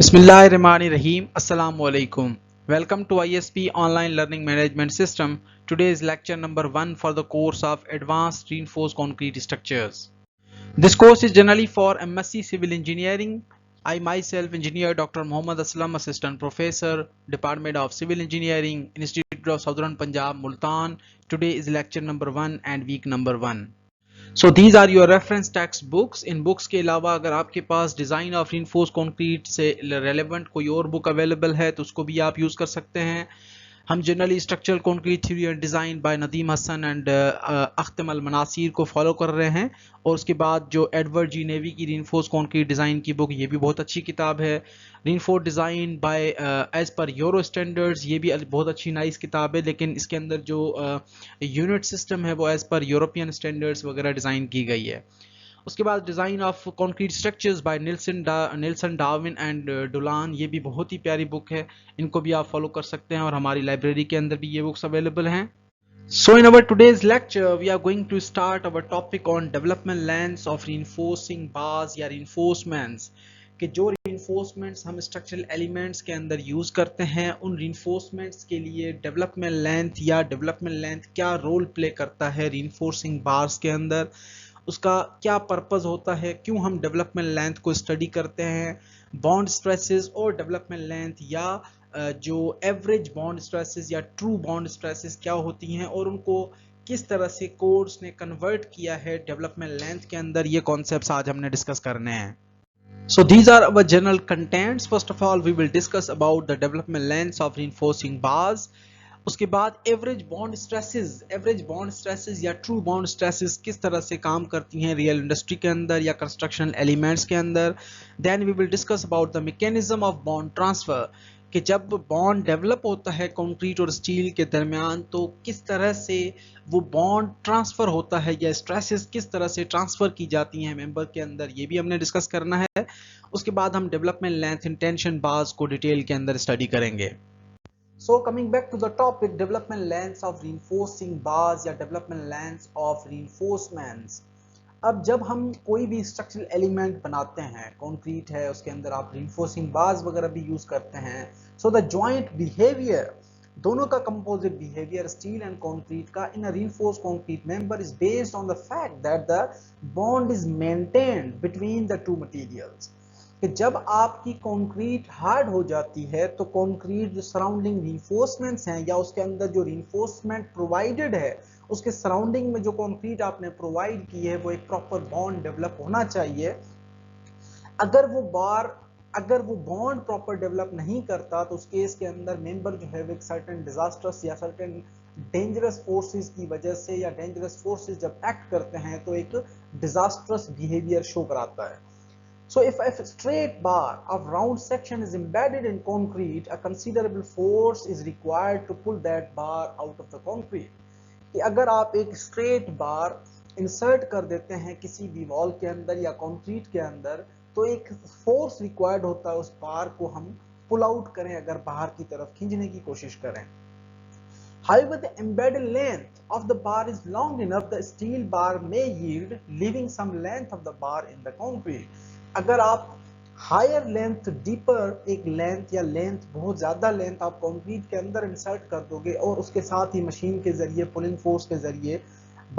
Bismillahirrahmanirrahim. Assalamu alaikum. Welcome to ISP Online Learning Management System. Today is lecture number 1 for the course of Advanced Reinforced Concrete Structures. This course is generally for MSc Civil Engineering. I myself, Engineer Dr. Muhammad Aslam, Assistant Professor, Department of Civil Engineering, Institute of Southern Punjab, Multan. Today is lecture number 1 and week number 1. So these are your reference text books. इन books के अलावा अगर आपके पास design of reinforce concrete से relevant कोई और book available है तो उसको भी आप यूज़ कर सकते हैं. हम generally structural concrete theory and design by Nadeem Hasan and Akhtam Al Manasir को फॉलो कर रहे हैं. और उसके बाद जो एडवर्ड जी नेवी की रिइंफोर्स कंक्रीट डिज़ाइन की बुक, ये भी बहुत अच्छी किताब है. Reinforce design by as per Euro standards, ये भी बहुत अच्छी नाइस किताब है, लेकिन इसके अंदर जो यूनिट सिस्टम है वो एज पर यूरोपियन स्टैंडर्ड्स वगैरह डिज़ाइन की गई है. उसके बाद design of concrete structures by Nilson Darwin and Dolan, ये भी बहुत ही प्यारी बुक है. इनको भी आप फॉलो कर सकते हैं और हमारी लाइब्रेरी के अंदर भी ये बुक्स अवेलेबल हैं. So in our today's lecture we are going to start our topic on development lengths of reinforcing bars या reinforcements, कि जो reinforcements हम structural elements के अंदर यूज करते हैं उन reinforcements के लिए development length या development length क्या रोल प्ले करता है reinforcing bars के अंदर, उसका क्या पर्पस होता है, क्यों हम डेवलपमेंट लेंथ को स्टडी करते हैं, बॉन्ड स्ट्रेसेस और डेवलपमेंट लेंथ या जो एवरेज बॉन्ड स्ट्रेसेस या ट्रू बॉन्ड स्ट्रेसेस क्या होती हैं और उनको किस तरह से कोर्स ने कन्वर्ट किया है डेवलपमेंट लेंथ के अंदर. ये कॉन्सेप्ट्स आज हमने डिस्कस करने हैं. So these are our general contents. First of all, we will discuss about the development lengths of reinforcing bars. उसके बाद एवरेज बॉन्ड स्ट्रेसेस या ट्रू बॉन्ड स्ट्रेसेस किस तरह से काम करती हैं रियल इंडस्ट्री के अंदर या कंस्ट्रक्शन एलिमेंट्स के अंदर. Then we will discuss about the mechanism of bond transfer, कि जब बॉन्ड डेवलप होता है कंक्रीट और स्टील के दरमियान तो किस तरह से वो बॉन्ड ट्रांसफर होता है या स्ट्रेसेस किस तरह से ट्रांसफर की जाती हैं मेंबर के अंदर, ये भी हमने डिस्कस करना है. उसके बाद हम development length in tension bars को डिटेल के अंदर स्टडी करेंगे. So coming back to the topic, development lengths of reinforcing bars या development lengths of reinforcements. अब जब हम कोई भी स्ट्रक्चरल एलिमेंट बनाते हैं, कंक्रीट है उसके अंदर आप reinforcing bars वगैरह भी यूज करते हैं. So the joint behavior, दोनों का composite behaviour steel and concrete का इन अ reinforced concrete member is based on the fact that the bond is maintained between the two materials. कि जब आपकी कंक्रीट हार्ड हो जाती है तो कंक्रीट जो सराउंडिंग रिइंफोर्समेंट्स हैं या उसके अंदर जो रिइंफोर्समेंट प्रोवाइडेड है उसके सराउंडिंग में जो कंक्रीट आपने प्रोवाइड की है वो एक प्रॉपर बॉन्ड डेवलप होना चाहिए. अगर वो बॉन्ड प्रॉपर डेवलप नहीं करता तो उस केस के अंदर मेंबर जो है वो एक सर्टेन डिजास्टर्स या सर्टेन डेंजरस फोर्सेस की वजह से या डेंजरस फोर्सेस जब एक्ट करते हैं तो एक डिजास्टरस बिहेवियर शो कराता है. So if a straight bar of round section is embedded in concrete, a considerable force is required to pull that bar out of the concrete. कि अगर आप एक straight bar insert कर देते हैं किसी भी वॉल के अंदर या कंक्रीट के अंदर तो एक फोर्स रिक्वायर्ड होता है उस बार को हम पुल आउट करें, अगर बाहर की तरफ खींचने की कोशिश करें. However, the embedded length of the bar is long enough, the steel bar may yield, leaving some length of the bar in the concrete. अगर आप हायर लेंथ डीपर एक लेंथ या लेंथ बहुत ज़्यादा लेंथ आप कंक्रीट के अंदर insert कर दोगे और उसके साथ ही मशीन के ज़रिए पुलिंग फोर्स के ज़रिए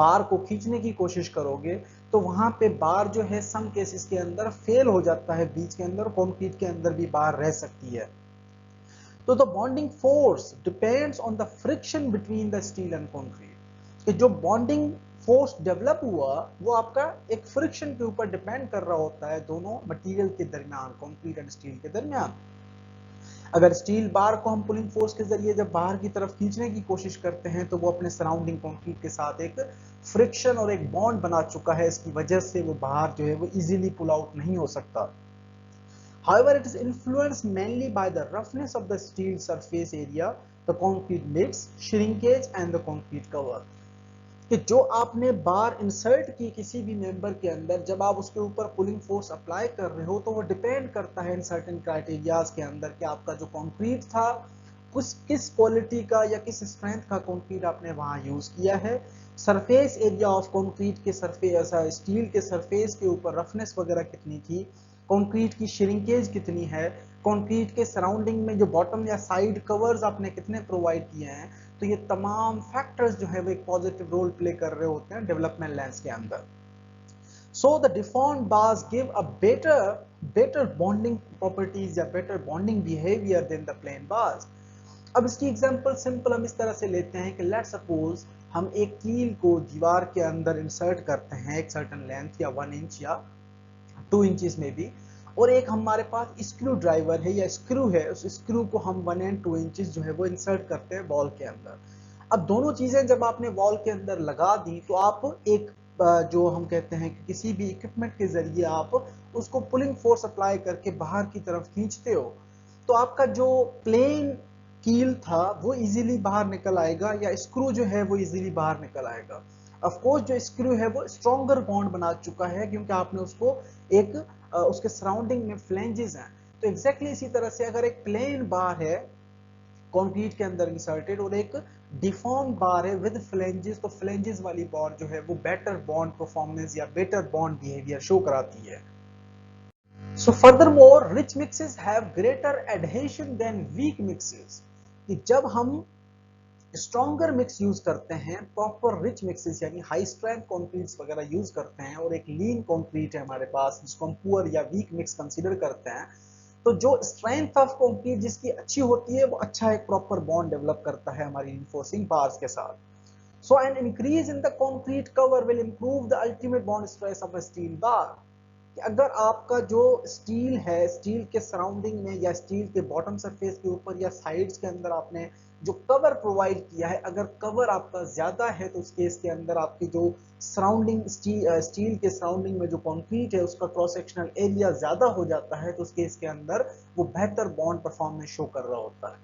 बार को खींचने की कोशिश करोगे तो वहाँ पे बार जो है सम केसेस के अंदर फेल हो जाता है, बीच के अंदर कंक्रीट के अंदर भी बार रह सकती है. तो the bonding force depends on the friction between the steel and concrete, कि जो बॉन्डिंग फोर्स डेवलप हुआ वो आपका एक फ्रिक्शन के ऊपर डिपेंड कर रहा होता है दोनों मटेरियल के दरमियान, कंक्रीट एंड स्टील के दरमियान. अगर स्टील बार को हम पुलिंग फोर्स के जरिए जब बाहर की तरफ खींचने की कोशिश करते हैं तो वो अपने सराउंडिंग कंक्रीट के साथ एक फ्रिक्शन और एक बॉन्ड बना चुका है, इसकी वजह से वो बाहर जो है वो इजीली पुल आउट नहीं हो सकता. However, it is influenced mainly by the roughness of the steel surface area, the concrete mix, shrinkage and the concrete cover. कि जो आपने बार इंसर्ट की किसी भी मेंबर के अंदर, जब आप उसके ऊपर पुलिंग फोर्स अप्लाई कर रहे हो तो वो डिपेंड करता है इन सर्टेन क्राइटेरियाज के अंदर कि आपका जो कंक्रीट था किस क्वालिटी का या किस स्ट्रेंथ का कंक्रीट आपने वहां यूज किया है, सरफेस एरिया ऑफ कंक्रीट के सरफेस स्टील के सरफेस के ऊपर रफनेस वगैरह कितनी थी, कंक्रीट की श्रिंकेज कितनी है, कंक्रीट के सराउंडिंग में जो बॉटम या साइड कवर्स आपने कितने प्रोवाइड किए हैं। तो ये तमाम फैक्टर्स जो है वो एक पॉजिटिव रोल प्ले कर रहे होते हैं डेवलपमेंट लेंस के अंदर। So the deformed bars give a better bonding properties या better bonding behavior than the plain bars। अब इसकी एग्जांपल सिंपल हम इस तरह से लेते हैं कि लेट्स सपोज हम एक कील को दीवार के अंदर इंसर्ट करते हैं एक सर्टेन लेंथ या 1 इंच या 2 इंचेस में भी, और एक हमारे पास स्क्रू ड्राइवर है या स्क्रू है, उस स्क्रू को हम 1 एंड 2 इंचेस जो है वो इंसर्ट करते हैं वॉल के अंदर। अब दोनों चीजें जब आपने वॉल के अंदर लगा दी तो आप एक जो हम कहते हैं कि किसी भी इक्विपमेंट के जरिए आप उसको पुलिंग फोर्स अप्लाई करके बाहर की तरफ खींचते हो, तो आपका जो प्लेन कील था वो इजीली बाहर निकल आएगा या स्क्रू जो है वो इजीली बाहर निकल आएगा। ऑफ कोर्स जो स्क्रू है वो स्ट्रॉन्गर बॉन्ड बना चुका है क्योंकि आपने उसको एक उसके सराउंडिंग में फ्लेंजेस हैं। तो एग्जैक्टली इसी तरह से अगर एक प्लेन बार है कंक्रीट के अंदर इंसर्टेड और एक डिफॉर्म बार है विद फ्लेंजेस, तो फ्लेंजेस वाली बार जो है वो बेटर बॉन्ड परफॉर्मेंस या बेटर बॉन्ड बिहेवियर शो कराती है। So furthermore, rich mixes have greater adhesion than weak mixes। कि जब हम स्ट्रॉन्गर मिक्स यूज करते हैं, प्रॉपर रिच मिक्सेस यानी हाई स्ट्रेंथ कंक्रीट्स वगैरह यूज करते हैं, और एक लीन कंक्रीट है हमारे पास जिसको हम पुअर या वीक मिक्स कंसीडर करते हैं, तो जो स्ट्रेंथ ऑफ कंक्रीट जिसकी अच्छी होती है वो अच्छा एक प्रॉपर बॉन्ड डेवलप करता है हमारी रिइंफोर्सिंग बार्स के साथ। So an increase in the concrete cover will improve the ultimate bond stress of a steel bar. कि अगर आपका जो स्टील है, स्टील के सराउंडिंग में या स्टील के बॉटम सरफेस के ऊपर या साइड्स के अंदर आपने जो कवर प्रोवाइड किया है, अगर कवर आपका ज्यादा है तो उस केस के अंदर आपकी जो सराउंडिंग स्टील के सराउंडिंग में जो कंक्रीट है उसका क्रॉस सेक्शनल एरिया ज्यादा हो जाता है, तो उस केस के अंदर वो बेहतर बॉन्ड परफॉर्मेंस शो कर रहा होता है।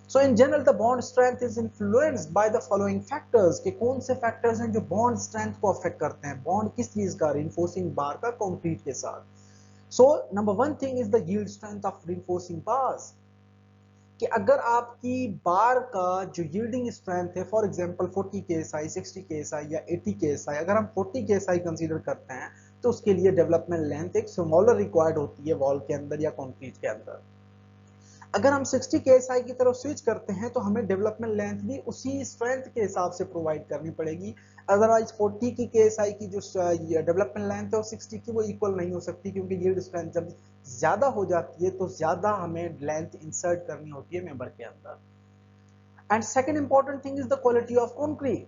So in general the bond strength is influenced by the following factors। कि कौन से फैक्टर्स हैं जो बॉन्ड स्ट्रेंथ को अफेक्ट करते हैं, बॉन्ड किस चीज का, रिइंफोर्सिंग बार का कंक्रीट के साथ। So number 1 thing is the yield strength of reinforcing bars. कि अगर आपकी बार का जो यील्डिंग स्ट्रेंथ है, फॉर एग्जांपल 40 केएसआई, 60 केएसआई या 80 केएसआई, अगर हम 40 केएसआई कंसीडर करते हैं तो उसके लिए डेवलपमेंट लेंथ एक स्मॉलर रिक्वायर्ड होती है वॉल के अंदर या कंक्रीट के अंदर। अगर हम 60 केएसआई की तरफ स्विच करते हैं तो हमें डेवलपमेंट लेंथ भी उसी स्ट्रेंथ के हिसाब से प्रोवाइड करनी पड़ेगी, अदरवाइज 40 की केएसआई की जो डेवलपमेंट लेंथ है और 60 की वो इक्वल नहीं हो सकती, क्योंकि यील्ड स्ट्रेंथ जब ज्यादा हो जाती है तो ज्यादा हमें लेंथ इंसर्ट करनी होती है मेंबर के अंदर। And second important thing is the quality of concrete.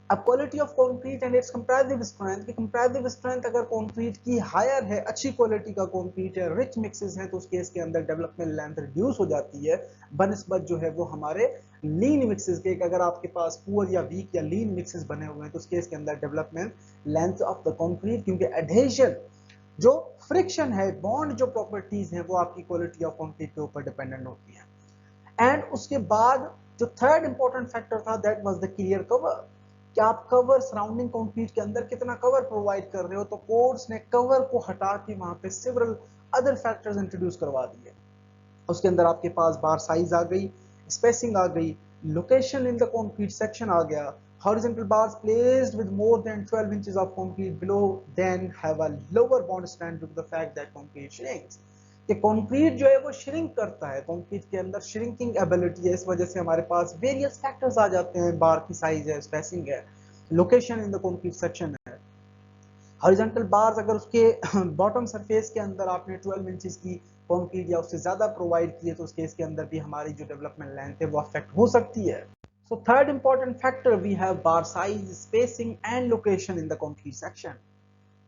अब quality of concrete and its comparative strength. की कंपैरेटिव स्ट्रेंथ अगर कंक्रीट की हायर है, अच्छी क्वालिटी का कंक्रीट है, रिच मिक्सेस हैं, तो उस केस के अंदर डेवलपमेंट लेंथ रिड्यूस हो जाती है बनिस्बत जो है वो हमारे लीन मिक्सेस के। अगर आपके पास पुअर या वीक या लीन मिक्सेस बने हुए हैं तो उस केस के अंदर development length of the concrete, क्योंकि एडहेशन जो फ्रिक्शन है, बॉन्ड जो प्रॉपर्टीज हैं वो आपकी क्वालिटी ऑफ कंक्रीट के ऊपर डिपेंडेंट होती है। एंड उसके बाद जो थर्ड इंपॉर्टेंट फैक्टर था that was the clear cover. कि आप कवर सराउंडिंग कंक्रीट के अंदर कितना कवर प्रोवाइड कर रहे हो, तो कोर्स ने कवर को हटा के वहां पे सेवरल अदर फैक्टर्स इंट्रोड्यूस करवा दिए। उसके अंदर आपके पास बार साइज आ गई, स्पेसिंग आ गई, location in the concrete section आ गया, horizontal bars placed with more than 12 inches of concrete below then have a lower bond strength due to the fact that concrete shrinks। कि कंक्रीट जो है वो shrink करता है, कंक्रीट के अंदर श्रिंकिंग एबिलिटी है, इस वजह से हमारे पास वेरियस फैक्टर्स आ जाते हैं, बार की साइज है, स्पेसिंग है, location in the concrete section है। हॉरिजॉन्टल बार्स अगर उसके बॉटम सरफेस के अंदर आपने 12 इंचेस की कंक्रीट या उससे ज्यादा प्रोवाइड किए तो उस केस के अंदर भी हमारी जो डेवलपमेंट लेंथ है वो अफेक्ट हो सकती है। So third important factor we have bar size, spacing and location in the concrete section।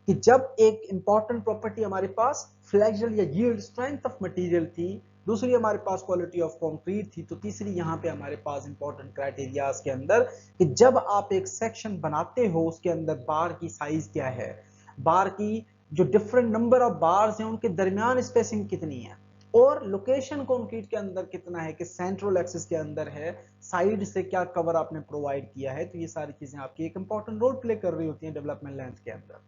कि जब एक इंपॉर्टेंट प्रॉपर्टी हमारे पास फ्लेक्सुरल या यील्ड स्ट्रेंथ ऑफ मटेरियल थी, दूसरी हमारे पास क्वालिटी ऑफ कंक्रीट थी, तो तीसरी यहाँ पे हमारे पास इंपॉर्टेंट क्राइटेरियाज के अंदर कि जब आप एक सेक्शन बनाते हो उसके अंदर बार की साइज क्या है, बार की जो डिफरेंट नंबर ऑफ बार्स हैं उनके दरमियान स्पेसिंग कितनी है, और लोकेशन कंक्रीट के अंदर कितना है कि सेंट्रल एक्सिस के अंदर है, साइड से क्या कवर आपने प्रोवाइड किया है। तो ये सारी चीजें आपकी एक इंपॉर्टेंट रोल प्ले कर रही होती हैं डेवलपमेंट लेंथ के अंदर।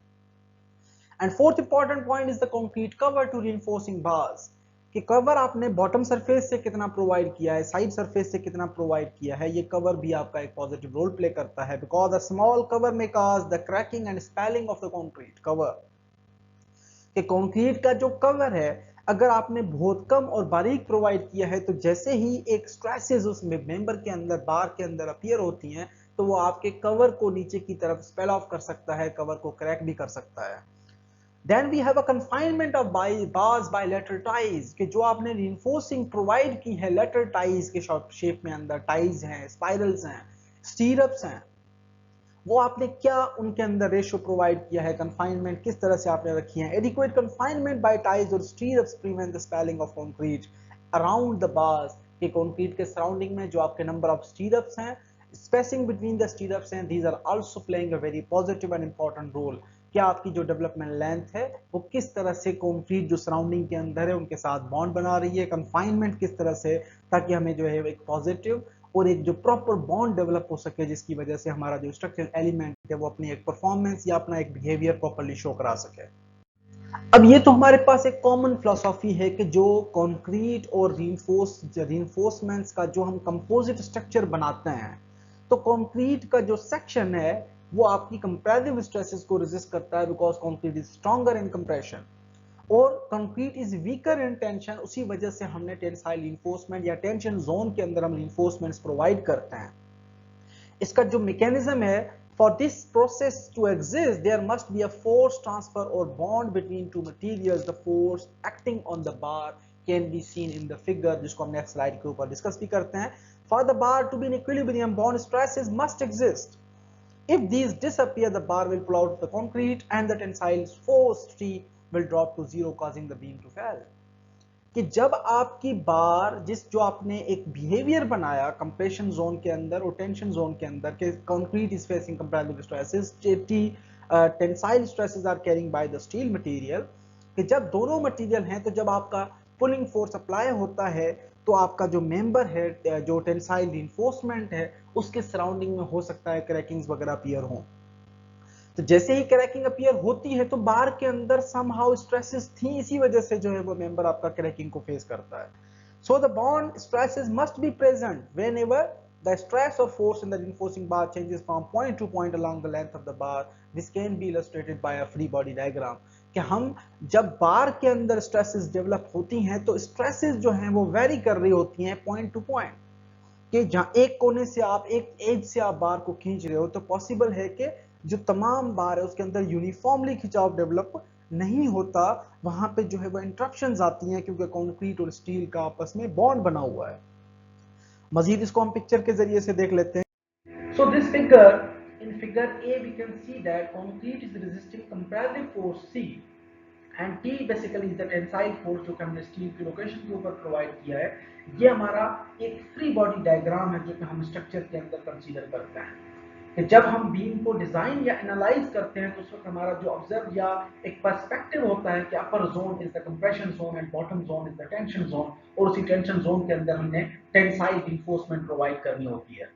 And fourth important point is the concrete cover to reinforcing bars. कि कवर आपने बॉटम सरफेस से कितना प्रोवाइड किया है, साइड सरफेस से कितना प्रोवाइड किया है, ये कवर भी आपका एक पॉजिटिव रोल प्ले करता है, because a small cover may cause the cracking and spelling of the concrete cover. कि कंक्रीट का जो कवर है अगर आपने बहुत कम और बारीक प्रोवाइड किया है तो जैसे ही एक स्ट्रेसेस उस मेंबर के अंदर बार के अंदर अपीयर होती हैं तो वो आपके कवर को नीचे की तरफ स्पेल ऑफ कर सकता है, कवर को क्रैक भी कर सकता है। Then we have a confinement of bars by lateral ties कि जो आपने reinforcing प्रोवाइड की है lateral ties के शेप में, अंदर टाइज हैं, स्पाइरल्स हैं, स्टीरअप्स हैं, वो आपने क्या उनके अंदर रेशियो प्रोवाइड किया है, कंफाइनमेंट किस तरह से आपने रखी है। एडिक्वेट कंफाइनमेंट बाय टाइज और स्टीरअप्स prevent the spelling of concrete around the bars कि कंक्रीट के सराउंडिंग में जो आपके नंबर ऑफ स्टीरअप्स हैं, स्पेसिंग बिटवीन द स्टीरअप्स हैं, these are also playing a very positive and important role. क्या आपकी जो डेवलपमेंट लेंथ है वो किस तरह से कंक्रीट जो सराउंडिंग के अंदर है उनके साथ बॉन्ड बना रही है, कंफाइनमेंट किस तरह से, ताकि हमें जो है एक पॉजिटिव और एक जो प्रॉपर बॉन्ड डेवलप हो सके जिसकी वजह से हमारा जो स्ट्रक्चरल एलिमेंट है वो अपनी एक परफॉर्मेंस या अपना एक बिहेवियर प्रॉपर्ली शो करा सके। अब ये तो हमारे पास एक कॉमन फिलॉसफी है कि जो कंक्रीट और रीइंफोर्समेंट्स का जो हम कंपोजिट स्ट्रक्चर बनाते हैं तो कंक्रीट का जो सेक्शन है वो आपकी कंप्रेसिव स्ट्रेसेस को रेजिस्ट करता है because concrete is stronger in compression और concrete is weaker in tension. उसी वजह से हमने टेंसाइल रिइंफोर्समेंट या टेंशन जोन के अंदर हम रिइंफोर्समेंट्स प्रोवाइड करते हैं। इसका जो मैकेनिज्म है, for this process to exist there must be a force transfer और bond between two materials. The force acting on the bar can be seen in the figure, जिसको हम नेक्स्ट स्लाइड के ऊपर डिस्कस भी करते हैं। For the bar to be in equilibrium bond stresses must exist. If these disappear, the bar will pull out the concrete and the tensile force T will drop to zero, causing the beam to fail. कि जब आपकी बार जिस जो आपने एक behaviour बनाया compression zone के अंदर और टेंशन जोन के अंदर के concrete is facing compressive stresses, tensile stresses are carrying by the steel material, कि जब दोनों मटेरियल हैं तो जब आपका पुलिंग फोर्स अप्लाई होता है तो आपका जो मेंबर है जो टेंसाइल रिइंफोर्समेंट है उसके सराउंडिंग में हो सकता है क्रैकिंग्स वगैरह अपीयर हो। तो जैसे ही क्रैकिंग अपीयर होती है तो बार के अंदर समहाउ स्ट्रेसेस थी, इसी वजह से जो है वो मेंबर आपका क्रैकिंग को फेस करता है। So the bond stresses must be present whenever the stress or force in the reinforcing bar changes from point to point along the length of the bar. This can be illustrated by a free body diagram. कि हम जब बार के अंदर stresses develop होती हैं तो stresses जो हैं वो वेरी कर रही होती हैं पॉइंट टू पॉइंट, कि जहां एक कोने से आप एक एज से आप बार को खींच रहे हो तो पॉसिबल है कि जो तमाम बार है उसके अंदर यूनिफॉर्मली खिंचाव डेवलप नहीं होता, वहां पे जो है वो इंटरप्शंस आती हैं क्योंकि कंक्रीट और स्टील का आपस में बॉन्ड बना हुआ है। मजीद इसको हम पिक्चर के जरिए से देख लेते हैं। So this figure, in figure A we can see that concrete is resisting compressive force C and T basically is the tensile force जो कि हमने स्टील की लोकेशन के ऊपर प्रोवाइड किया है। ये हमारा एक फ्री बॉडी डायग्राम है जो कि हम स्ट्रक्चर के अंदर कंसीडर करते हैं कि जब हम बीम को डिजाइन या एनालाइज करते हैं तो उस वक्त हमारा जो ऑब्जर्व या एक पर्सपेक्टिव होता है कि अपर zone is the compression zone and bottom zone is the tension zone, और उसी टेंशन जोन के अंदर हमने टेंसाइल रिइंफोर्समेंट प्रोवाइड करनी होती है।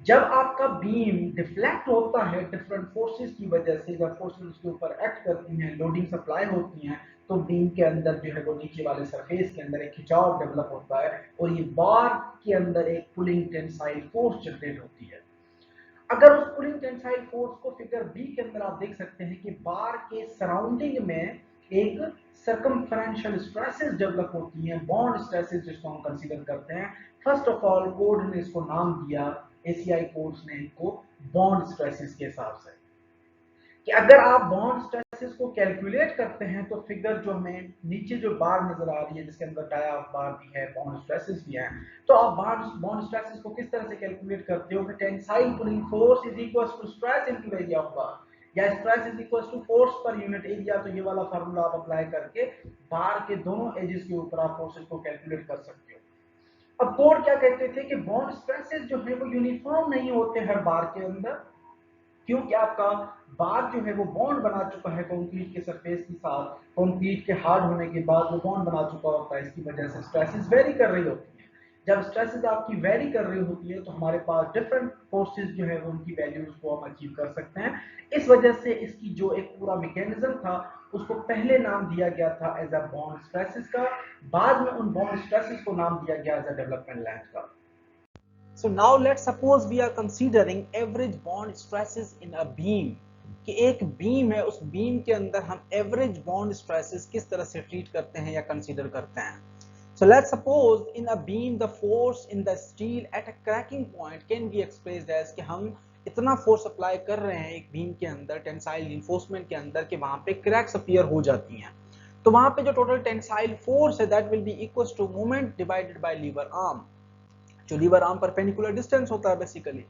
जब आपका बीम डिफ्लेक्ट होता है डिफरेंट फोर्सेस की वजह से, जब फोर्सेस उसके ऊपर एक्ट करती हैं, लोडिंग सप्लाई होती हैं, तो बीम के अंदर जो है वो नीचे वाले सरफेस के अंदर एक खिंचाव डेवलप होता है और ये बार के अंदर एक पुलिंग टेंसाइल फोर्स जनरेट होती है। अगर उस पुलिंग टेंसाइल फोर्स को फिगर बी के अंदर आप देख सकते हैं कि बार के सराउंडिंग में एक सर्कमफरेंशियल स्ट्रेसेस डेवलप होती हैं, बॉन्ड स्ट्रेसेस जिसको हम कंसीडर करते हैं। फर्स्ट ऑफ ऑल कोड ने इसको नाम दिया, एसीआई कोड्स ने इनको बॉन्ड स्ट्रेसेस के हिसाब से, कि अगर आप बॉन्ड स्ट्रेसेस को कैलकुलेट करते हैं तो फिगर जो हमें नीचे जो बार नजर आ रही है जिसके अंदर डाया बार भी है, बॉन्ड स्ट्रेसेस भी हैं, तो आप बॉन्ड स्ट्रेसेस को किस तरह से कैलकुलेट करते हो कि tensile pulling force is equal to stress into area of bar, या stress is equal to force per unit area. तो ये वाला फार्मूला आप अप्लाई करके बार के दोनों एजेस के ऊपर आप फोर्सेस को कैलकुलेट कर सकते हो। अब कोड क्या कहते थे कि बॉन्ड स्ट्रेसेस जो है वो यूनिफॉर्म नहीं होते हर बार के अंदर, क्योंकि आपका बार जो है वो बॉन्ड बना चुका है कंक्रीट के सरफेस के साथ, कंक्रीट के हार्ड होने के बाद वो बॉन्ड बना चुका होता है, इसकी वजह से स्ट्रेसेस वेरी कर रही होती हैं। जब स्ट्रेसेस आपकी वेरी कर रही होती है तो हमारे पास डिफरेंट फोर्सेस जो है उनकी वैल्यूज को हम अचीव कर सकते हैं। इस वजह से इसकी जो एक पूरा मैकेनिज्म था उसको पहले नाम दिया गया था एज अ बॉन्ड स्ट्रेसेस का, बाद में उन बॉन्ड स्ट्रेसेस को नाम दिया गया एज अ डेवलपमेंट लेंथ का। So now let's suppose we are considering average bond stresses in a beam कि एक बीम है, उस बीम के अंदर हम एवरेज बॉन्ड स्ट्रेसेस किस तरह से ट्रीट करते हैं या कंसीडर करते हैं। So let's suppose in a beam the force in the steel at a cracking point can be expressed as कि हम इतना फोर्स अप्लाई कर रहे हैं एक बीम के अंदर टेंसाइल रिइंफोर्समेंट के अंदर कि वहां पे क्रैक्स अपीयर हो जाती हैं। तो वहां पे जो टोटल टेंसाइल फोर्स है that will be equal to moment divided by lever arm. जो लीवर आर्म परपेंडिकुलर डिस्टेंस होता है बेसिकली,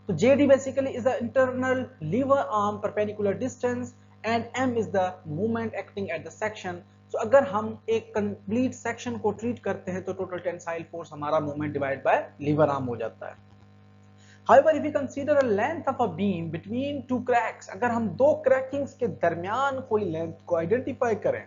तो JD basically is the internal lever arm perpendicular distance and M is the moment acting at the section। तो अगर हम एक complete section को treat करते हैं तो टोटल टेंसाइल फोर्स हमारा moment divide by lever arm हो जाता है। However, if we consider a length of a beam between two cracks, अगर हम दो क्रैकिंग्स के दरमियान कोई लेंथ को आइडेंटिफाई करें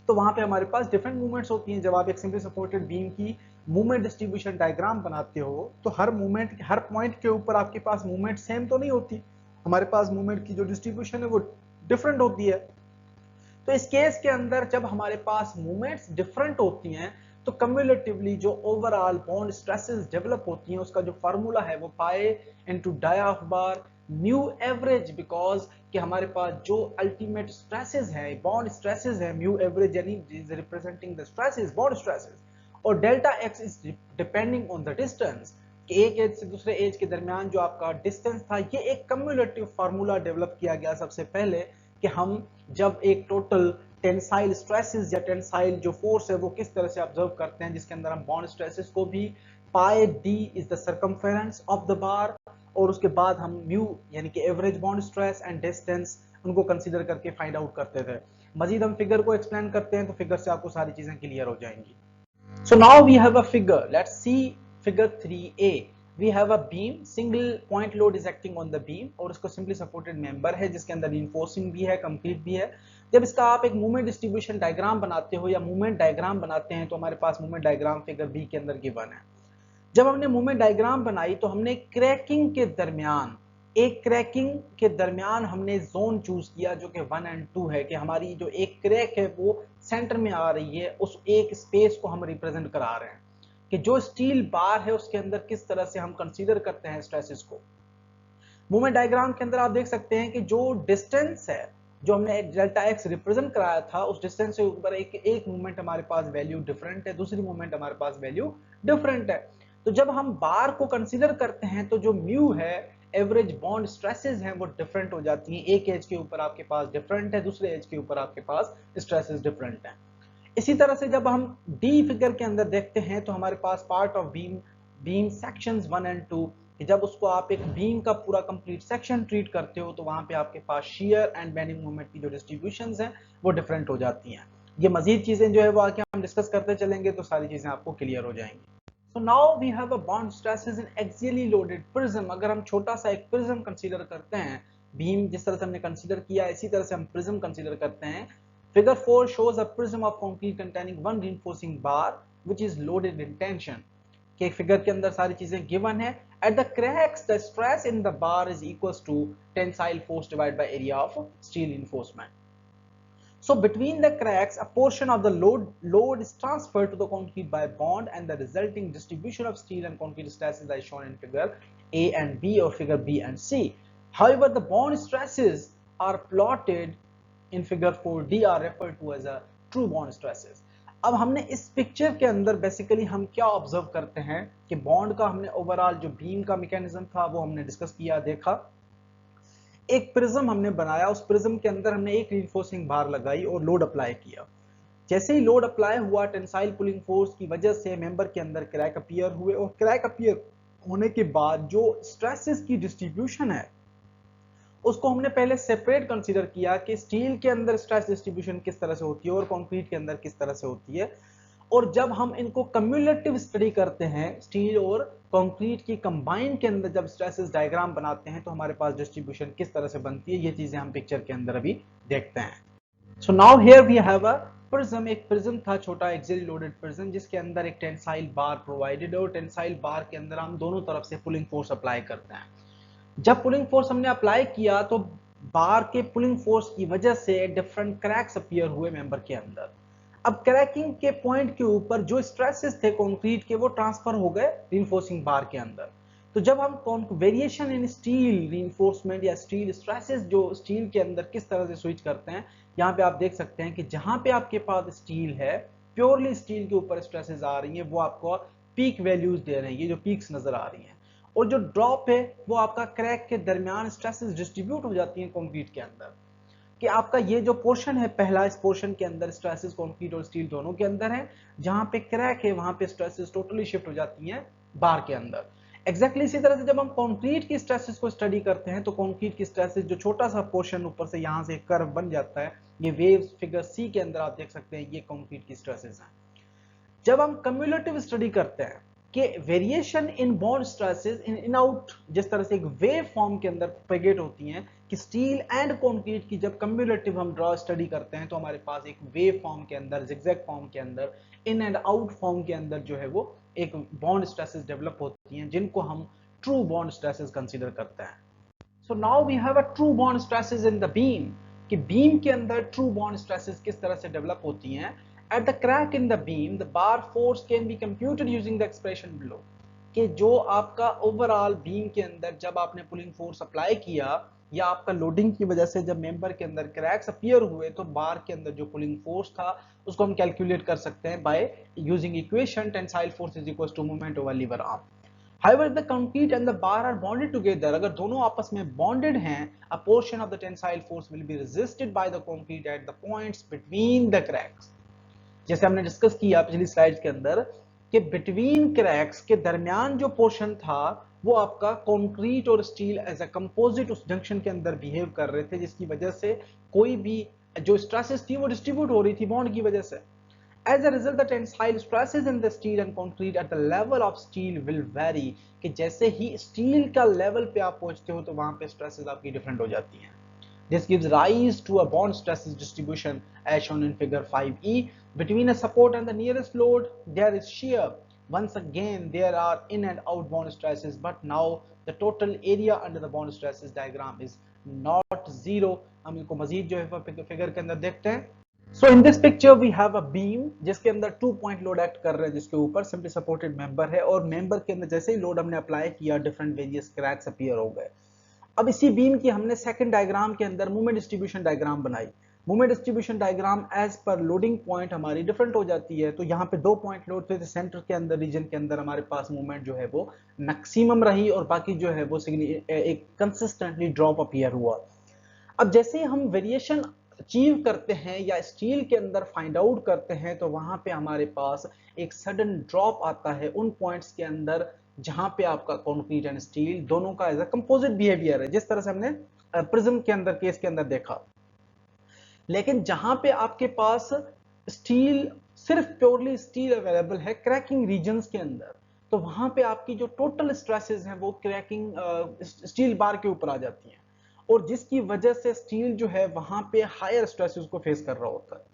तो वहां पे हमारे पास डिफरेंट मूवमेंट्स होती हैं। जब आप एक सिंपली सपोर्टेड बीम की मूवमेंट डिस्ट्रीब्यूशन डायग्राम बनाते हो तो हर मूवमेंट हर पॉइंट के ऊपर आपके पास मूवमेंट सेम तो नहीं होती, हमारे पास मूवमेंट की जो डिस्ट्रीब्यूशन है वो डिफरेंट होती है। तो इस केस के अंदर जब हमारे पास मूवमेंट्स डिफरेंट होती हैं तो कम्युलेटिवली जो ओवरऑल बॉन्ड स्ट्रेसेस डेवलप होती हैं उसका जो फार्मूला है वो pi into dia of bar mu average, because कि हमारे पास जो अल्टीमेट स्ट्रेसेस है बॉन्ड स्ट्रेसेस है म्यू एवरेज यानी is representing the stresses bond stresses, और delta X is depending on the distance कि एक एज से दूसरे एज के दरमियान जो आपका डिस्टेंस था। ये एक कम्युलेटिव फार्मूला डेवलप किया गया सबसे पहले कि हम जब एक टोटल टेंसाइल स्ट्रेसेस या टेंसाइल जो फोर्स है वो किस तरह से ऑब्जर्व करते हैं, जिसके अंदर हम बॉन्ड स्ट्रेसेस को भी pi D is the circumference of the bar, और उसके बाद हम म्यू यानी कि average bond stress and distance उनको कंसीडर करके फाइंड आउट करते थे। मजीद हम फिगर को एक्सप्लेन करते हैं तो फिगर से आपको सारी चीजें क्लियर हो जाएंगी। So now we have a figure. Let's see figure 3a. We have a beam, single point load is acting on the beam और इसको simply supported member है जिसके अंदर reinforcing भी है, complete भी है। जब इसका आप एक मूवमेंट डिस्ट्रीब्यूशन डायग्राम बनाते हो या मूवमेंट डायग्राम बनाते हैं तो हमारे पास मूवमेंट डायग्राम फिगर बी के अंदर गिवन है। जब हमने मूवमेंट डायग्राम बनाई तो हमने क्रैकिंग के दरमियान हमने जोन चूज किया जो कि 1 और 2 है कि हमारी जो एक क्रैक है वो सेंटर में आ रही है, उस एक स्पेस को हम रिप्रेजेंट करा रहे हैं कि जो स्टील बार है उसके अंदर किस तरह से हम कंसीडर करते हैं स्ट्रेसेस को। मूवमेंट डायग्राम के अंदर आप देख सकते हैं कि जो डिस्टेंस है जो हमने डेल्टा एक्स रिप्रेजेंट कराया था उस डिस्टेंस के ऊपर एक मूवमेंट हमारे पास वैल्यू डिफरेंट है, दूसरी मूवमेंट हमारे पास वैल्यू डिफरेंट है। तो जब हम बार को कंसीडर करते हैं तो जो म्यू है एवरेज बॉन्ड स्ट्रेसेस हैं वो डिफरेंट हो जाती हैं। एक एज के ऊपर आपके पास डिफरेंट है, दूसरे एज के ऊपर आपके पास स्ट्रेसेस डिफरेंट हैं। इसी तरह से जब हम डी फिगर के अंदर देखते हैं तो हमारे पास पार्ट ऑफ बीम सेक्शंस 1 और 2, जब उसको आप एक बीम का पूरा कंप्लीट सेक्शन ट्रीट करते हो तो वहां पे आपके पास शियर एंड बेंडिंग मोमेंट की जो डिस्ट्रीब्यूशंस हैं वो डिफरेंट हो जाती हैं। ये मजीद चीजें जो है वो आगे हम डिस्कस करते चलेंगे तो सारी चीजें आपको क्लियर हो जाएंगी। So now we have a bond stresses in axially loaded prism। अगर हम छोटा सा एक प्रिज्म कंसीडर करते हैं, बीम जिस तरह से हमने कंसीडर किया इसी तरह से हम प्रिज्म कंसीडर करते हैं। Figure 4 shows a prism of concrete containing one reinforcing bar which is loaded in tension। के फिगर के अंदर सारी चीजें गिवन है। At the cracks, the stress in the bar is equals to tensile force divided by area of steel reinforcement। So between the cracks, a portion of the load is transferred to the concrete by bond, and the resulting distribution of steel and concrete stresses is shown in figure A and B or figure B and C। However, the bond stresses are plotted in figure 4D are referred to as a true bond stresses। अब हमने इस picture के अंदर basically हम क्या observe करते हैं कि बॉन्ड का हमने ओवरऑल जो बीम का मैकेनिज्म था वो हमने डिस्कस किया, देखा। एक प्रिज्म हमने बनाया, उस प्रिज्म के अंदर हमने एक रिइंफोर्सिंग बार लगाई और लोड अप्लाई किया। जैसे ही लोड अप्लाई हुआ टेंसाइल पुलिंग फोर्स की वजह से मेंबर के अंदर क्रैक अपीयर हुए, और क्रैक अपीयर होने के बाद जो स्ट्रेसेस की डिस्ट्रीब्यूशन है उसको हमने पहले सेपरेट कंसीडर किया कि स्टील के अंदर स्ट्रेस डिस्ट्रीब्यूशन किस तरह से होती है और कंक्रीट के अंदर किस तरह से होती है। और जब हम इनको कम्युलेटिव स्टडी करते हैं स्टील और कंक्रीट की कंबाइन के अंदर जब स्ट्रेसेस डायग्राम बनाते हैं तो हमारे पास डिस्ट्रीब्यूशन किस तरह से बनती है, ये चीजें हम पिक्चर के अंदर अभी देखते हैं। So now here we have a prism. एक प्रिज्म था छोटा एक्सियली लोडेड प्रिज्म जिसके अंदर एक टेंसाइल बार प्रोवाइडेड है और टेंसाइल बार के अंदर हम दोनों तरफ से पुलिंग फोर्स अप्लाई करते हैं। जब पुलिंग फोर्स हमने अप्लाई किया तो बार के पुलिंग फोर्स की वजह से डिफरेंट क्रैक्स अपीयर हुए मेंबर के अंदर। अब क्रैकिंग के पॉइंट के ऊपर जो स्ट्रेसेस थे कंक्रीट के वो ट्रांसफर हो गए रिइंफोर्सिंग बार के अंदर। तो जब हम वेरिएशन इन स्टील रीइंफोर्समेंट या स्टील स्ट्रेसेस जो स्टील के अंदर किस तरह से स्विच करते हैं, यहाँ पे आप देख सकते हैं कि जहां पे आपके पास स्टील है, प्योरली स्टील के ऊपर स्ट्रेसेस आ रही हैं, वो आपको पीक वैल्यूज दे रहे हैं, ये जो पीक्स नजर आ रही हैं। और जो ड्रॉप है वो आपका क्रैक के दरमियान स्ट्रेसेस डिस्ट्रीब्यूट हो जाती हैं कंक्रीट के अंदर, कि आपका ये जो पोर्शन है पहला, इस पोर्शन के अंदर स्ट्रेसेस कंक्रीट और स्टील दोनों के अंदर है, जहां पे क्रैक है वहां पे स्ट्रेसेस टोटली शिफ्ट हो जाती हैं बार के अंदर। एग्जैक्टली इसी तरह से जब हम कंक्रीट की स्ट्रेसेस को स्टडी करते हैं तो कंक्रीट की स्ट्रेसेस जो छोटा सा पोर्शन ऊपर से यहां से कर्व बन जाता है, ये वेव्स फिगर सी के अंदर आप देख सकते हैं, ये कंक्रीट की स्ट्रेसेस हैं। जब हम कम्युलेटिव स्टडी करते हैं कि variation in bond stresses in out जिस तरह से एक वेव फॉर्म के अंदर प्रोपेगेट होती हैं, कि स्टील एंड कंक्रीट की जब कम्युलेटिव हम ड्रॉ स्टडी करते हैं तो हमारे पास एक वेव फॉर्म के अंदर, जिगजैग फॉर्म के अंदर, इन एंड आउट फॉर्म के अंदर जो है वो एक बॉन्ड स्ट्रेसेस डेवलप होती हैं, जिनको हम ट्रू बॉन्ड स्ट्रेसेस कंसीडर करते हैं। So now we have a true bond stresses in the beam, कि बीम के अंदर ट्रू बॉन्ड स्ट्रेसेस किस तरह से डेवलप होती हैं। At the crack in the beam, the bar force can be computed using the expression below, कि जो आपका ओवरऑल बीम के अंदर जब आपने पुलिंग फोर्स अप्लाई किया या आपका लोडिंग की वजह से जब मेंबर के अंदर क्रैक्स अपीयर हुए, तो बार के अंदर जो पुलिंग फोर्स था उसको हम कैलकुलेट कर सकते हैं by using equation tensile force is equal to movement over lever arm. However, the concrete and the bar are bonded together. अगर दोनों आपस में bonded हैं, a portion of the tensile force will be resisted by the concrete at the points between the cracks. जैसे हमने discuss किया पिछली slides के अंदर कि बिटवीन क्रैक्स के दरमियान जो पोर्शन था वो आपका कंक्रीट और स्टील एज अ कंपोजिट उस जंक्शन के अंदर बिहेव कर रहे थे, जिसकी वजह से कोई भी जो स्ट्रेसेस थी वो डिस्ट्रीब्यूट हो रही थी बॉन्ड की वजह से। As a result, the tensile stresses in the steel and concrete at the level of steel will vary, कि जैसे ही स्टील का लेवल पे आप पहुंचते हो तो वहां पे स्ट्रेसेस आपकी डिफरेंट हो जाती हैं। This gives rise to a bond stresses distribution as shown in figure 5e. Between a support and the nearest load, there is shear. Once again, there are in and out bond stresses, but now the total area under the bond stresses diagram is not zero. हम इनको मजीद जो है figure के अंदर देखते हैं। So in this picture we have a beam जिसके अंदर 2 point load act कर रहे हैं, जिसके ऊपर simply supported member है, और member के अंदर जैसे ही load हमने अप्लाई किया different various cracks appear हो गए। अब इसी बीम की हमने सेकंड डायग्राम के अंदर मूवमेंट डिस्ट्रीब्यूशन डायग्राम बनाई। मूवमेंट डिस्ट्रीब्यूशन डायग्राम एज पर लोडिंग पॉइंट हमारी डिफरेंट हो जाती है। तो यहाँ पे 2 पॉइंट लोड थे, सेंटर के अंदर रीजन के अंदर हमारे पास मूवमेंट जो है वो मैक्सिमम रही और बाकी जो है वो एक कंसिस्टेंटली ड्रॉप अपीयर हुआ। अब जैसे ही हम वेरिएशन अचीव करते हैं या स्टील के अंदर फाइंड आउट करते हैं तो वहां पे हमारे पास एक सडन ड्रॉप आता है उन पॉइंट्स के अंदर जहां पे आपका कंक्रीट एंड स्टील दोनों का एज अ कंपोजिट बिहेवियर है, जिस तरह से हमने प्रिज्म के अंदर केस के अंदर देखा। लेकिन जहां पे आपके पास स्टील, सिर्फ प्योरली स्टील अवेलेबल है क्रैकिंग रीजन्स के अंदर, तो वहां पे आपकी जो टोटल स्ट्रेसेस हैं वो क्रैकिंग स्टील बार के ऊपर आ जाती हैं, और जिसकी वजह से स्टील जो है वहां पे हायर स्ट्रेसेस को फेस कर रहा होता है।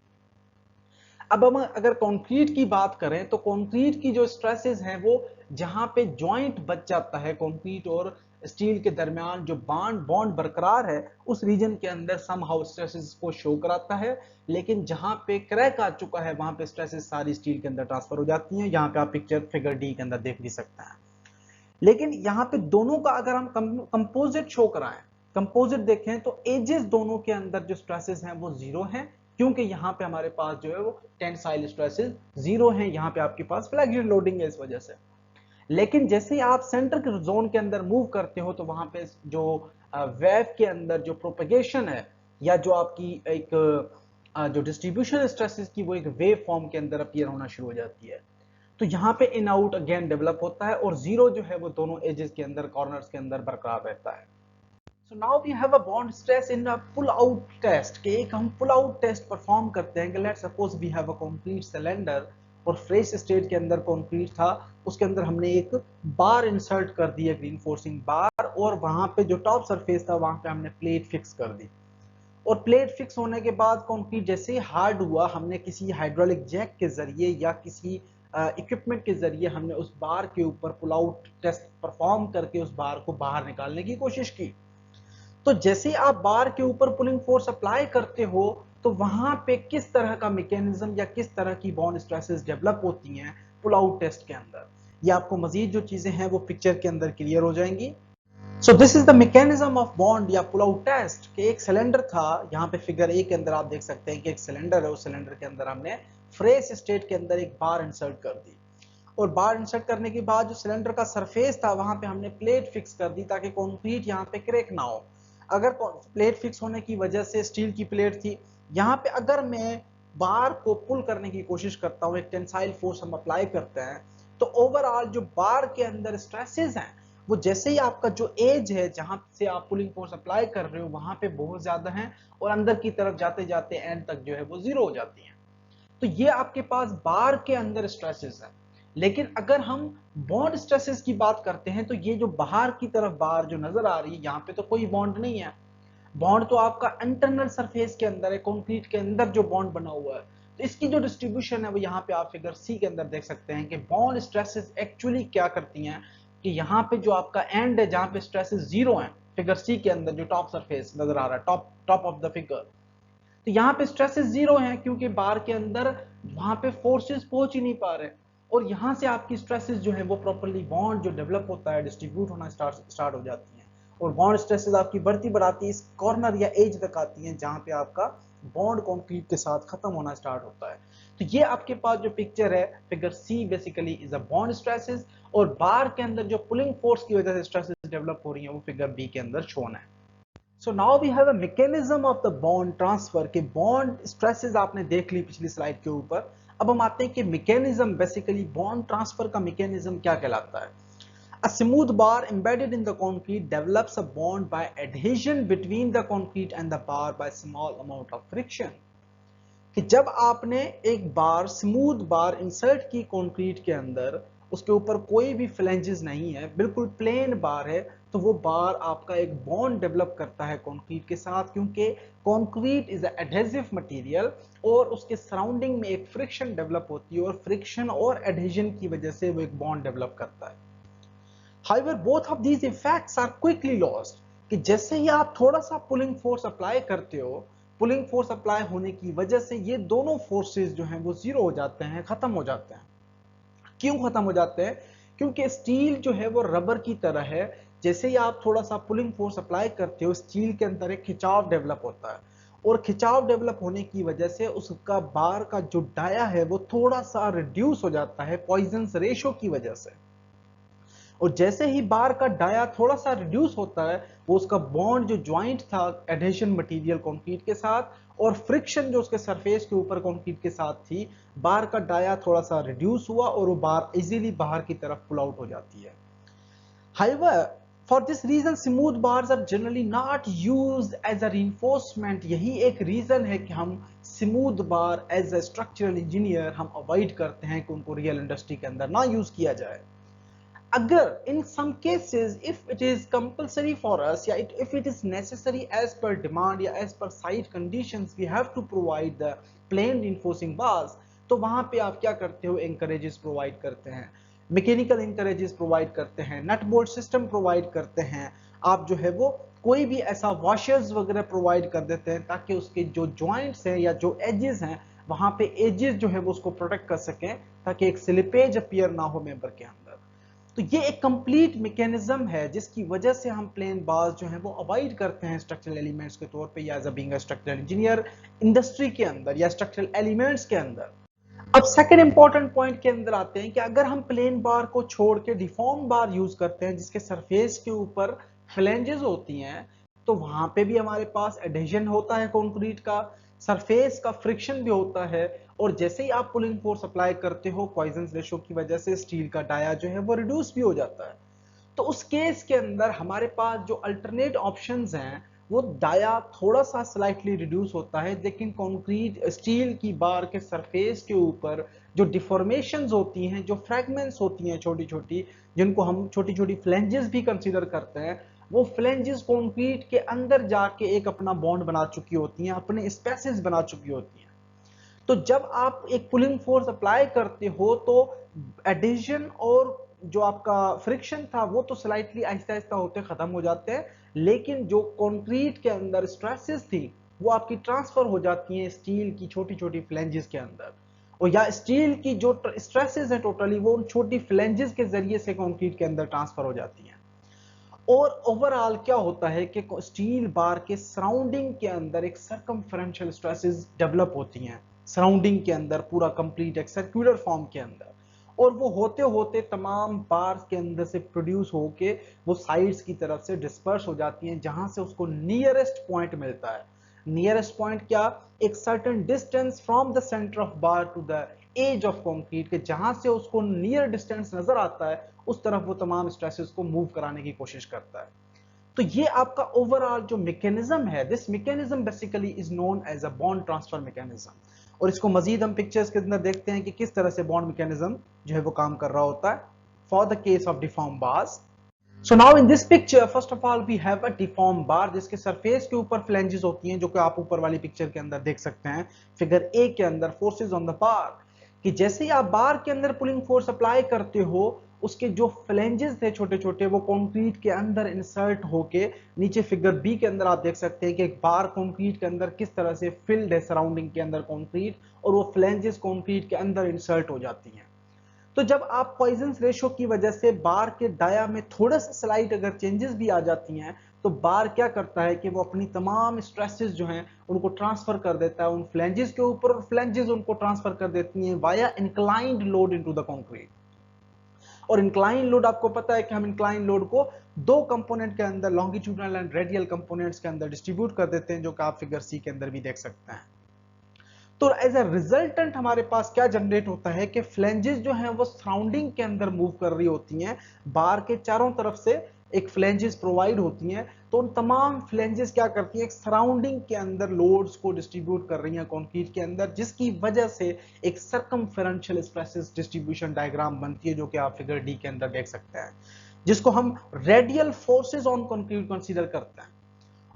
अब हम अगर कंक्रीट की बात करें तो कंक्रीट की जो स्ट्रेसेस हैं वो जहां पे जॉइंट बच जाता है कंक्रीट और स्टील के दरमियान जो बॉन्ड बरकरार है उस रीजन के अंदर समहाउ स्ट्रेसेस को शो कराता है, लेकिन जहां पे क्रैक आ चुका है वहां पे स्ट्रेसेस सारी स्टील के अंदर ट्रांसफर हो जाती हैं। यहाँ पे आप पिक्चर फिगर डी के अंदर देख भी सकते हैं। लेकिन यहाँ पे दोनों का अगर हम कंपोजिट शो कराएं, कंपोजिट देखें तो एजेस दोनों के अंदर जो स्ट्रेसेस हैं वो जीरो हैं, क्योंकि यहाँ पे हमारे पास जो है वो टेंसाइल स्ट्रेसेस जीरो हैं, यहाँ पे आपके पास फ्लेक्सिबल लोडिंग है इस वजह से। लेकिन जैसे ही आप सेंटर के जोन के अंदर मूव करते हो तो वहां पे जो वेव के अंदर जो प्रोपेगेशन है या जो आपकी एक जो डिस्ट्रीब्यूशन स्ट्रेसेस की वो एक वेव फॉर्म के अंदर अपीयर होना शुरू हो जाती है। तो यहाँ पे इन आउट अगेन डेवलप होता है और जीरो जो है वो दोनों एजेस के अंदर, कॉर्नर्स के अंदर बरकरार रहता है। So now we have a bond stress in a pull out test, कि एक हम पुल आउट टेस्ट परफॉर्म करते हैं कि let's suppose we have a concrete cylinder और फ्रेश स्टेट के अंदर कंक्रीट था, उसके अंदर हमने एक बार इंसर्ट कर दी, एक रीइंफोर्सिंग बार, और वहां पे जो टॉप सरफेस था वहां पे हमने प्लेट फिक्स कर दी। और प्लेट फिक्स होने के बाद कंक्रीट जैसे ही हार्ड हुआ, हमने किसी हाइड्रोलिक जैक के जरिए या किसी इक्विपमेंट के जरिए हमने उस बार के ऊपर पुल आउट टेस्ट परफॉर्म करके उस बार को बाहर निकालने की कोशिश की। तो जैसे आप बार के ऊपर पुलिंग फोर्स अप्लाई करते हो तो वहां पे किस तरह का मैकेनिज्म या किस तरह की बॉन्ड स्ट्रेसेस डेवलप होती हैं पुल आउट टेस्ट के अंदर। ये आपको मजीद जो चीजें हैं वो पिक्चर के अंदर क्लियर हो जाएंगी। So this is the mechanism of bond या पुल आउट टेस्ट कि एक सिलेंडर था, यहाँ पे फिगर ए के अंदर आप देख सकते हैं कि एक सिलेंडर है, उस सिलेंडर के अंदर हमने फ्रेश स्टेट के अंदर एक बार इंसर्ट कर दी और बार इंसर्ट करने के बाद जो सिलेंडर का सरफेस था वहां पे हमने प्लेट फिक्स कर दी ताकि कंक्रीट यहाँ पे क्रैक ना हो। अगर प्लेट फिक्स होने की वजह से स्टील की प्लेट थी, यहाँ पे अगर मैं बार को पुल करने की कोशिश करता हूँ, एक टेंसाइल फोर्स हम अप्लाई करते हैं, तो ओवरऑल जो बार के अंदर स्ट्रेसेस हैं वो जैसे ही आपका जो एज है जहां से आप पुलिंग फोर्स अप्लाई कर रहे हो वहां पे बहुत ज्यादा है और अंदर की तरफ जाते जाते एंड तक जो है वो जीरो हो जाती है। तो ये आपके पास बार के अंदर स्ट्रेसेस है। लेकिन अगर हम बॉन्ड स्ट्रेसेस की बात करते हैं तो ये जो बाहर की तरफ बार जो नजर आ रही है यहाँ पे तो कोई बॉन्ड नहीं है। बॉन्ड तो आपका इंटरनल सरफेस के अंदर है, कंक्रीट के अंदर जो बॉन्ड बना हुआ है। तो इसकी जो डिस्ट्रीब्यूशन है वो यहाँ पे आप फिगर सी के अंदर देख सकते हैं कि बॉन्ड स्ट्रेसेस एक्चुअली क्या करती हैं कि यहाँ पे जो आपका एंड है जहाँ पे स्ट्रेसेस जीरो हैं, फिगर सी के अंदर जो टॉप सरफेस नजर आ रहा है, टॉप ऑफ द फिगर, तो यहाँ पे स्ट्रेसेस जीरो हैं क्योंकि बार के अंदर वहां पे फोर्सेस पहुंच ही नहीं पा रहे और यहाँ से आपकी स्ट्रेसेस जो है वो प्रॉपर्ली बॉन्ड जो डेवलप होता है डिस्ट्रीब्यूट होना स्टार्ट हो जाती हैं और बॉन्ड स्ट्रेसेस आपकी बढ़ती बढ़ाती इस कॉर्नर या एज तक आती हैं जहाँ पे आपका बॉन्ड कंक्रीट के साथ खत्म होना स्टार्ट होता है। तो ये आपके पास जो पिक्चर है figure C basically is a bond stresses और बार के अंदर जो पुलिंग फोर्स की वजह से स्ट्रेसेस डेवलप हो रही है वो फिगर बी के अंदर शोन है। So now we have a mechanism of the bond transfer के बॉन्ड स्ट्रेसेस आपने देख ली पिछली स्लाइड के ऊपर। अब हम आते हैं कि मैकेनिज्म बेसिकली बॉन्ड ट्रांसफर का मैकेनिज्म क्या कहलाता है। A smooth bar embedded in the concrete develops a bond by adhesion between the concrete and the bar by small amount of friction। कि जब आपने एक बार स्मूथ बार इंसर्ट की कंक्रीट के अंदर, उसके ऊपर कोई भी फ्लैंजेस नहीं है, बिल्कुल प्लेन बार है, तो वो बार आपका एक बॉन्ड डेवलप करता है कंक्रीट के साथ क्योंकि कंक्रीट इज एडहेसिव मटेरियल और उसके सराउंडिंग में एक फ्रिक्शन डेवलप होती है और फ्रिक्शन और एडहेजन की वजह से वो एक बॉन्ड डेवलप करता है। However, both of these effects are quickly lost कि जैसे ही आप थोड़ा सा पुलिंग फोर्स अप्लाई करते हो, पुलिंग फोर्स अप्लाई होने की वजह से ये दोनों फोर्सेस जो हैं वो जीरो हो जाते हैं, खत्म हो जाते हैं। क्यों खत्म हो जाते हैं? क्योंकि स्टील जो है वो रबर की तरह है, जैसे ही आप थोड़ा सा पुलिंग फोर्स अप्लाई करते हो स्टील के अंदर एक खिंचाव डेवलप होता है और खिंचाव डेवलप होने की वजह से उसका बार का जो डाया है वो थोड़ा सा रिड्यूस हो जाता है पॉइजन रेशो की वजह से। और जैसे ही बार का डाया थोड़ा सा रिड्यूस होता है वो उसका बॉन्ड जो ज्वाइंट था एडहेशन मटेरियल कंक्रीट के साथ और फ्रिक्शन जो उसके सरफेस के ऊपर कंक्रीट के साथ थी, बार का डाया थोड़ा सा रिड्यूस हुआ और वो बार इजीली बाहर की तरफ पुल आउट हो जाती है। However, for this reason smooth bars are generally not used as a reinforcement। यही एक रीजन है कि हम smooth bar as a structural engineer हम अवॉइड करते हैं कि उनको रियल इंडस्ट्री के अंदर ना यूज किया जाए। अगर in some cases if it is compulsory for us या if it is necessary as per demand या as per site conditions we have to provide the plain reinforcing bars, तो वहां पे आप क्या करते हो, encourages प्रोवाइड करते हैं, मैकेनिकल encourages प्रोवाइड करते हैं, नट बोल्ट सिस्टम प्रोवाइड करते हैं, आप जो है वो कोई भी ऐसा वॉशर्स वगैरह प्रोवाइड कर देते हैं ताकि उसके जो जॉइंट्स हैं या जो एजेस हैं वहां पे एजेस जो है वो उसको प्रोटेक्ट कर सकें ताकि एक स्लिपेज अपीयर ना हो मेंबर के अंदर। तो ये एक कंप्लीट मैकेनिज्म है जिसकी वजह से हम प्लेन बार्स जो है वो अवॉइड करते हैं स्ट्रक्चरल एलिमेंट्स के तौर पे या as a being a structural engineer industry के अंदर या स्ट्रक्चरल एलिमेंट्स के अंदर। अब सेकंड इंपॉर्टेंट पॉइंट के अंदर आते हैं कि अगर हम प्लेन बार को छोड़ के डिफॉर्म बार यूज करते हैं जिसके सरफेस के ऊपर फ्लैंजेस होती हैं, तो वहां पे भी हमारे पास एडहेजन होता है कंक्रीट का, सरफेस का फ्रिक्शन भी होता है और जैसे ही आप पुलिंग फोर्स अप्लाई करते हो पॉइजन रेशो की वजह से स्टील का डाया जो है वो रिड्यूस भी हो जाता है। तो उस केस के अंदर हमारे पास जो अल्टरनेट ऑप्शंस हैं वो डाया थोड़ा सा स्लाइटली रिड्यूस होता है लेकिन कंक्रीट स्टील की बार के सरफेस के ऊपर जो डिफॉर्मेशंस होती हैं, जो फ्रैगमेंट्स होती हैं छोटी छोटी, जिनको हम छोटी छोटी फ्लैंजेस भी कंसीडर करते हैं, वो फ्लैंजेस कंक्रीट के अंदर जाके एक अपना बॉन्ड बना चुकी होती हैं, अपने स्पेसेस बना चुकी होती हैं। तो जब आप एक पुलिंग फोर्स अप्लाई करते हो तो एडिशन और जो आपका फ्रिक्शन था वो तो स्लाइटली आहिस्ता आहिस्ता होते खत्म हो जाते हैं, लेकिन जो कंक्रीट के अंदर स्ट्रेसेस थी वो आपकी ट्रांसफर हो जाती हैं स्टील की छोटी छोटी फ्लैंजेस के अंदर और या स्टील की जो स्ट्रेसेस है टोटली वो उन छोटी फ्लेंजेस के जरिए से कंक्रीट के अंदर ट्रांसफर हो जाती हैं। और ओवरऑल क्या होता है कि स्टील बार के सराउंडिंग के अंदर एक सर्कमफेरेंशियल स्ट्रेसेस डेवलप होती हैं, सराउंडिंग के अंदर पूरा कंप्लीट एक सर्कुलर फॉर्म के अंदर, और वो होते होते तमाम बार्स के अंदर से प्रोड्यूस होके वो साइड्स की तरफ से डिस्पर्स हो जाती हैं, जहां से उसको नियरेस्ट पॉइंट मिलता है। नियरेस्ट पॉइंट क्या? एक certain distance from the centre of bar to the edge of concrete के जहां से उसको नियर डिस्टेंस नजर आता है उस तरफ वो तमाम स्ट्रेसेस को मूव कराने की कोशिश करता है। तो ये आपका ओवरऑल जो मैकेनिज्म है, this mechanism basically is known as a bond transfer mechanism. और इसको मजीद हम पिक्चर्स के अंदर देखते हैं कि किस तरह से बॉन्ड मैकेनिज्म जो है वो काम कर रहा होता है for the case of deform bars. So now in this picture first of all we have a deform bar जिसके सरफेस के ऊपर फ्लैंजेस होती हैं, जो कि आप ऊपर वाली पिक्चर के अंदर देख सकते हैं फिगर ए के अंदर, फोर्सेस ऑन द बार, कि जैसे ही आप बार के अंदर पुलिंग फोर्स अप्लाई करते हो उसके जो फ्लैंजेस थे छोटे छोटे वो कंक्रीट के अंदर इंसर्ट होके, नीचे फिगर बी के अंदर आप देख सकते हैं कि एक बार कंक्रीट के अंदर किस तरह से फिल्ड है सराउंडिंग के अंदर कंक्रीट, और वो फ्लैंजेस कंक्रीट के अंदर इंसर्ट हो जाती हैं। तो जब आप पॉइजंस रेशो की वजह से बार के डाया में थोड़ा सा स्लाइड अगर चेंजेस भी आ जाती हैं तो बार क्या करता है कि वो अपनी तमाम स्ट्रेसेस जो हैं उनको ट्रांसफर कर देता है उन फ्लैंजेस के ऊपर, और फ्लैंजेस उनको ट्रांसफर कर देती हैं via inclined load into the concrete. और इंक्लाइन लोड आपको पता है कि हम इंक्लाइन लोड को दो कंपोनेंट के अंदर, लॉन्गिट्यूडनल एंड रेडियल कंपोनेंट्स के अंदर डिस्ट्रीब्यूट कर देते हैं, जो कि आप फिगर सी के अंदर भी देख सकते हैं। तो एज ए रिजल्टेंट हमारे पास क्या जनरेट होता है कि फ्लैंजेस जो हैं वो सराउंडिंग के अंदर मूव कर रही होती हैं, बार के चारों तरफ से एक फ्लैंजेस प्रोवाइड होती हैं, तो उन तमाम फ्लैंजेस क्या करती हैं, एक सराउंडिंग के अंदर लोड्स को डिस्ट्रीब्यूट कर रही हैं कंक्रीट के अंदर, जिसकी वजह से एक सर्कमफेरेंशियल स्ट्रेसेस डिस्ट्रीब्यूशन डायग्राम बनती है, जो कि आप फिगर डी के अंदर देख सकते हैं, जिसको हम radial forces on concrete consider करते हैं।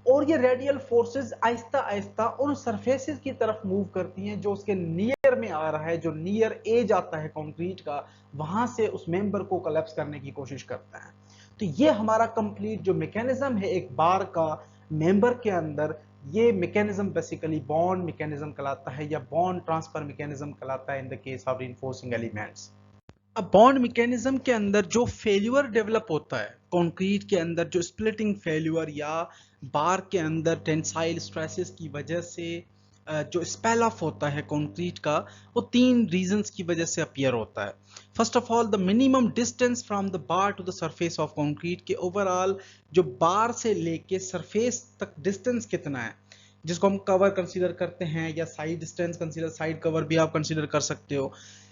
और ये रेडियल फोर्सेस आहिस्ता आहिस्ता उन सरफेसेस की तरफ मूव करती हैं जो उसके नियर में आ रहा है, जो नियर एज आता है कंक्रीट का, वहां से उस मेंबर को कोलैप्स करने की कोशिश करता है। तो ये हमारा कंप्लीट जो मैकेनिज्म है एक बार का मेंबर के अंदर, ये मैकेनिज्म बेसिकली बॉन्ड मैकेनिज्म कहलाता है या बॉन्ड ट्रांसफर मैकेनिज्म कहलाता है in the case of reinforcing elements. अब बॉन्ड मैकेनिज्म के अंदर जो फेल्यूर डेवलप होता है कंक्रीट के अंदर, जो स्प्लिटिंग फेल्यूर या बार के अंदर टेंसाइल स्ट्रेसेस की वजह से जो स्पेल ऑफ होता है कंक्रीट का, वो तीन रीजंस की वजह से अपीयर होता है। First of all the minimum distance from the bar to the surface of concrete, के ओवरऑल जो बार से लेके सरफेस तक डिस्टेंस कितना है, जिसको हम कवर कंसीडर करते हैं या side distance consider, side cover भी आप कंसीडर कर सकते हो।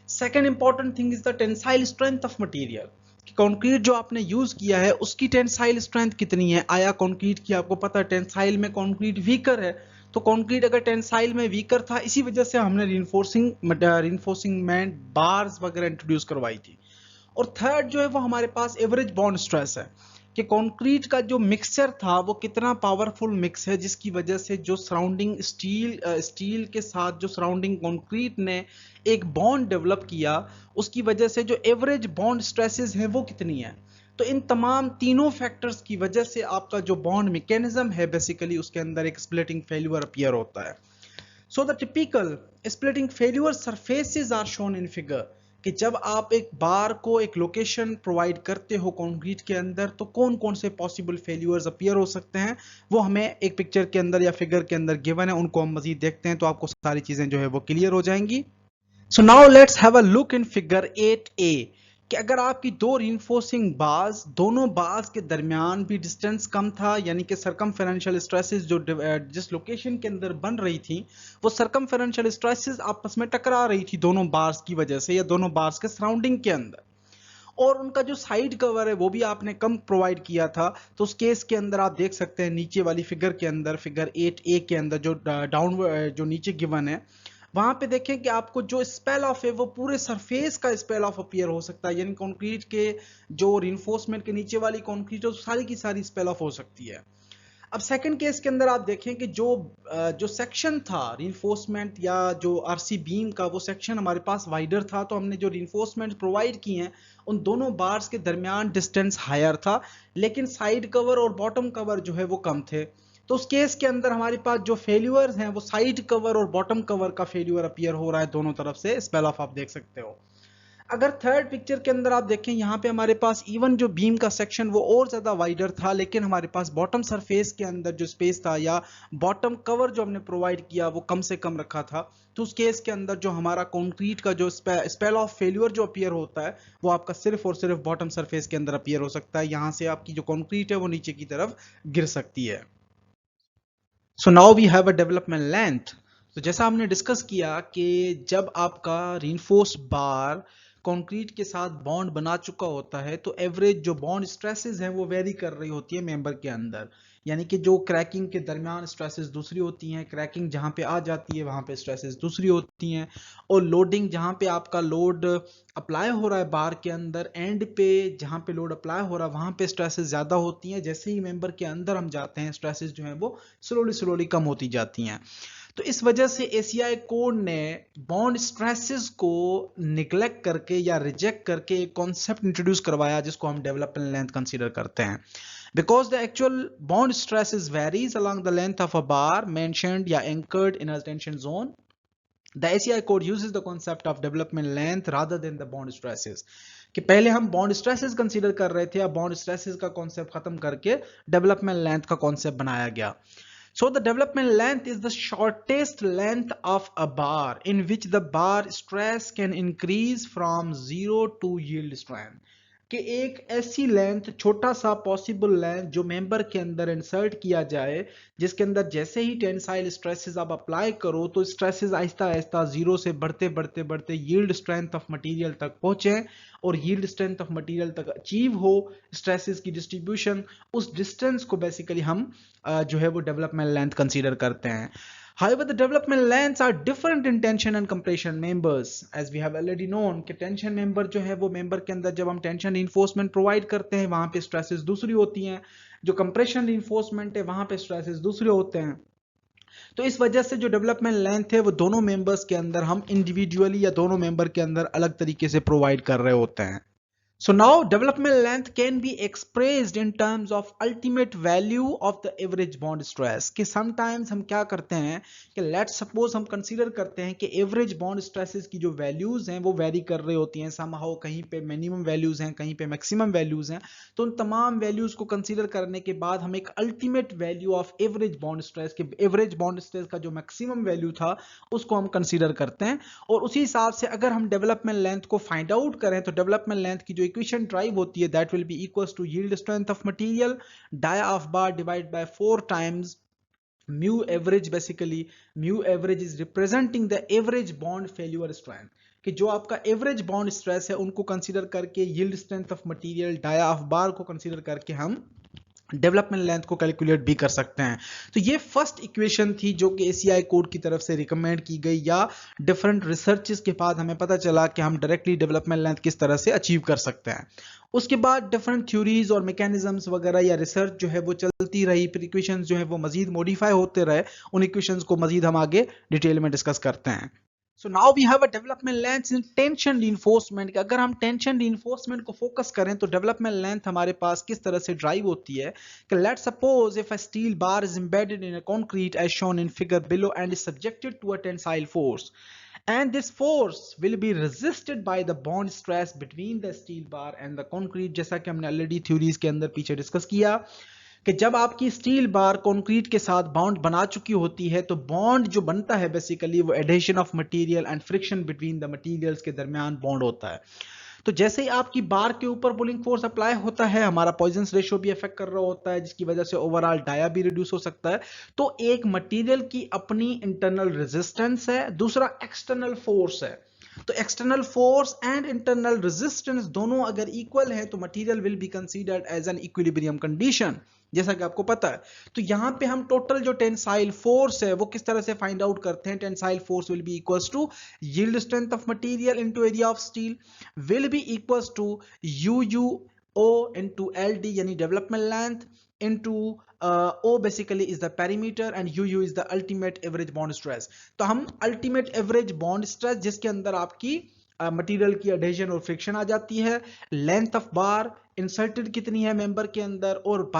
Second important thing is the tensile strength of material, कि कंक्रीट जो आपने यूज किया है उसकी टेंसाइल स्ट्रेंथ कितनी है। आया कंक्रीट की आपको पता है टेंसाइल में कंक्रीट वीकर है, तो कंक्रीट अगर टेंसाइल में वीकर था इसी वजह से हमने रिइंफोर्सिंग में बार्स वगैरह इंट्रोड्यूस करवाई थी। और थर्ड जो है वो हमारे पास एवरेज बॉन्ड स्ट्रेस है, कि कंक्रीट का जो मिक्सचर था वो कितना पावरफुल मिक्स है, जिसकी वजह से जो सराउंडिंग स्टील के साथ जो सराउंडिंग कंक्रीट ने एक बॉन्ड डेवलप किया, उसकी वजह से जो एवरेज बॉन्ड स्ट्रेसेस है वो कितनी है। तो इन तमाम तीनों फैक्टर्स की वजह से आपका जो बॉन्ड मैकेनिज्म है बेसिकली उसके अंदर एक स्प्लिटिंग फेल्यूर अपीयर होता है। So the typical splitting failure surfaces are shown in figure, कि जब आप एक बार को एक लोकेशन प्रोवाइड करते हो कंक्रीट के अंदर तो कौन कौन से पॉसिबल फेल्यूर्स अपीयर हो सकते हैं, वो हमें एक पिक्चर के अंदर या फिगर के अंदर गिवन है, उनको हम मजीद देखते हैं तो आपको सारी चीजें जो है वो क्लियर हो जाएंगी। So now let's have a look in figure 8A, कि अगर आपकी दो रिइंफोर्सिंग बार्स, दोनों बार्स के दरमियान भी डिस्टेंस कम था, यानी कि सर्कमफेरेंशियल स्ट्रेसेस जो जिस लोकेशन के अंदर बन रही थी वो सर्कमफेरेंशियल स्ट्रेसेस आपस में टकरा रही थी दोनों बार्स की वजह से या दोनों बार्स के सराउंडिंग के अंदर, और उनका जो साइड कवर है वो भी आपने कम प्रोवाइड किया था, तो उस केस के अंदर आप देख सकते हैं नीचे वाली फिगर के अंदर, फिगर 8A के अंदर जो डाउनवर्ड जो नीचे गिवन है, वहां पे देखें कि आपको जो स्पेल ऑफ है वो पूरे सरफेस का स्पेल ऑफ अपीयर हो सकता है, यानी कंक्रीट के जो रिइंफोर्समेंट के नीचे वाली कंक्रीट है सारी की सारी स्पेल ऑफ हो सकती है। अब सेकंड केस के अंदर आप देखें कि जो सेक्शन था रिइंफोर्समेंट या जो आरसी बीम का, वो सेक्शन हमारे पास वाइडर था, तो हमने जो रिइंफोर्समेंट प्रोवाइड किए हैं उन दोनों बार्स के दरमियान डिस्टेंस हायर था, लेकिन साइड कवर और बॉटम कवर जो है वो कम थे। तो उस केस के अंदर हमारे पास जो फेल्यूअर्स हैं वो साइड कवर और बॉटम कवर का फेल्यूअर अपीयर हो रहा है दोनों तरफ से, स्पेल ऑफ आप देख सकते हो। अगर थर्ड पिक्चर के अंदर आप देखें, यहाँ पे हमारे पास इवन जो बीम का सेक्शन वो और ज्यादा वाइडर था, लेकिन हमारे पास बॉटम सरफेस के अंदर जो स्पेस था या बॉटम कवर जो हमने प्रोवाइड किया वो कम से कम रखा था। तो उस केस के अंदर जो हमारा कंक्रीट का जो स्पेल ऑफ फेल्यूअर जो अपीयर होता है वो आपका सिर्फ और सिर्फ बॉटम सरफेस के अंदर अपीयर हो सकता है। यहाँ से आपकी जो कंक्रीट है वो नीचे की तरफ गिर सकती है। So now we have a development length. तो जैसा हमने डिस्कस किया कि जब आपका रीइंफोर्स बार कंक्रीट के साथ बॉन्ड बना चुका होता है तो एवरेज जो बॉन्ड स्ट्रेसेस हैं वो वेरी कर रही होती है मेंबर के अंदर, यानी कि जो क्रैकिंग के दरमियान स्ट्रेसेस दूसरी होती हैं, क्रैकिंग जहां पे आ जाती है वहां पे स्ट्रेसेस दूसरी होती हैं, और लोडिंग जहां पे आपका लोड अप्लाई हो रहा है बार के अंदर, एंड पे जहां पे लोड अप्लाई हो रहा है वहां पे स्ट्रेसेस ज्यादा होती हैं। जैसे ही मेंबर के अंदर हम जाते हैं स्ट्रेसेस जो हैं वो स्लोली स्लोली कम होती जाती हैं। तो इस वजह से एसीआई कोड ने बॉन्ड स्ट्रेसेस को निग्लेक्ट करके या रिजेक्ट करके एक कॉन्सेप्ट इंट्रोड्यूस करवाया जिसको हम डेवलपमेंट लेंथ कंसीडर करते हैं। Because the actual bond stresses varies along the length of a bar mentioned या anchored in a tension zone, the ACI code uses the concept of development length rather than the bond stresses। कि पहले हम bond stresses consider कर रहे थे, अब bond stresses का concept खत्म करके डेवलपमेंट लेंथ का कॉन्सेप्ट बनाया गया। So the development length is the shortest length of a bar in which the bar stress can increase from 0 to yield strength। कि एक ऐसी लेंथ, छोटा सा पॉसिबल लेंथ जो मेंबर के अंदर इंसर्ट किया जाए जिसके अंदर जैसे ही टेंसाइल स्ट्रेसेस आप अप्लाई करो तो स्ट्रेसेस आहिस्ता आहिस्ता जीरो से बढ़ते बढ़ते बढ़ते यील्ड स्ट्रेंथ ऑफ मटेरियल तक पहुंचे, और यील्ड स्ट्रेंथ ऑफ मटेरियल तक अचीव हो स्ट्रेसेस की डिस्ट्रीब्यूशन, उस डिस्टेंस को बेसिकली हम जो है वो डेवलपमेंट लेंथ कंसीडर करते हैं। However, the development lengths are different in tension and compression members, as we have already known कि tension member जो है वो member के अंदर जब हम tension reinforcement provide करते हैं वहां पे stresses दूसरी होती हैं, जो compression reinforcement है वहां पे stresses दूसरे होते हैं। तो इस वजह से जो डेवलपमेंट लेंथ है वो दोनों मेंबर्स के अंदर हम इंडिविजुअली या दोनों मेंबर के अंदर अलग तरीके से प्रोवाइड कर रहे होते हैं। So now development length can be expressed in terms of ultimate value of the average bond stress। कि sometimes हम क्या करते हैं कि let's suppose हम consider करते हैं कि average bond stresses की जो values हैं वो vary कर रही होती हैं somehow, कहीं पे minimum values हैं, कहीं पे maximum values हैं। तो उन तमाम values को consider करने के बाद हम एक ultimate value of average bond stress के average bond stress का जो maximum value था उसको हम consider करते हैं, और उसी हिसाब से अगर हम development length को find out करें तो development length की जो इक्वेशन ड्राइव होती है that will be equals to yield strength of material dia of bar divide by 4 times mu average. Basically mu average is representing the average bond failure strength, कि जो आपका average bond stress है उनको consider करके yield strength of material dia of bar को consider करके हम development length को कैलकुलेट भी कर सकते हैं। तो ये फर्स्ट इक्वेशन थी जो कि एसीआई कोड की तरफ से रिकमेंड की गई, या डिफरेंट रिसर्चेस के बाद हमें पता चला कि हम डायरेक्टली डेवलपमेंट लेंथ किस तरह से अचीव कर सकते हैं। उसके बाद डिफरेंट थ्योरीज और मैकेनिज्म्स वगैरह या रिसर्च जो है वो चलती रही, फिर इक्वेशंस जो है वो मजीद मॉडिफाई होते रहे, उन इक्वेशंस को मजीद हम आगे डिटेल में डिस्कस करते हैं। So now we have a development length in tension reinforcement। कि अगर हम टेंशन reinforcement को फोकस करें तो डेवलपमेंट लेंथ हमारे पास किस तरह से ड्राइव होती है कि let's suppose if a steel bar is embedded in a concrete as shown in figure below and is subjected to a tensile force, and this force will be resisted by the bond stress between the steel bar and the concrete। जैसा कि हमने already theories के अंदर पीछे discuss किया कि जब आपकी स्टील बार कंक्रीट के साथ बॉन्ड बना चुकी होती है तो बॉन्ड जो बनता है बेसिकली वो adhesion of material and friction between the materials के दरमियान बॉन्ड होता है। तो जैसे ही आपकी बार के ऊपर पुलिंग फोर्स अप्लाई होता है हमारा पॉइजंस रेशियो भी अफेक्ट कर रहा होता है, जिसकी वजह से ओवरऑल डाया भी रिड्यूस हो सकता है। तो एक मटेरियल की अपनी इंटरनल रेजिस्टेंस है, दूसरा एक्सटर्नल फोर्स है। तो external force and internal resistance दोनों अगर इक्वल है तो material will be considered as an equilibrium condition, जैसा कि आपको पता है। तो यहां पे हम टोटल जो टेंसाइल फोर्स है वो किस तरह से फाइंड आउट करते हैं, tensile force will be equals to yield strength of material into area of steel will be equals to UUO into LD यानी development length into O basically is the perimeter and UU is the ultimate average bond stress। तो हम ultimate average bond stress जिसके अंदर आपकी material की adhesion और friction आ जाती है, लेंथ ऑफ बार इंसर्टेड कितनी है मेंबर के अंदर, और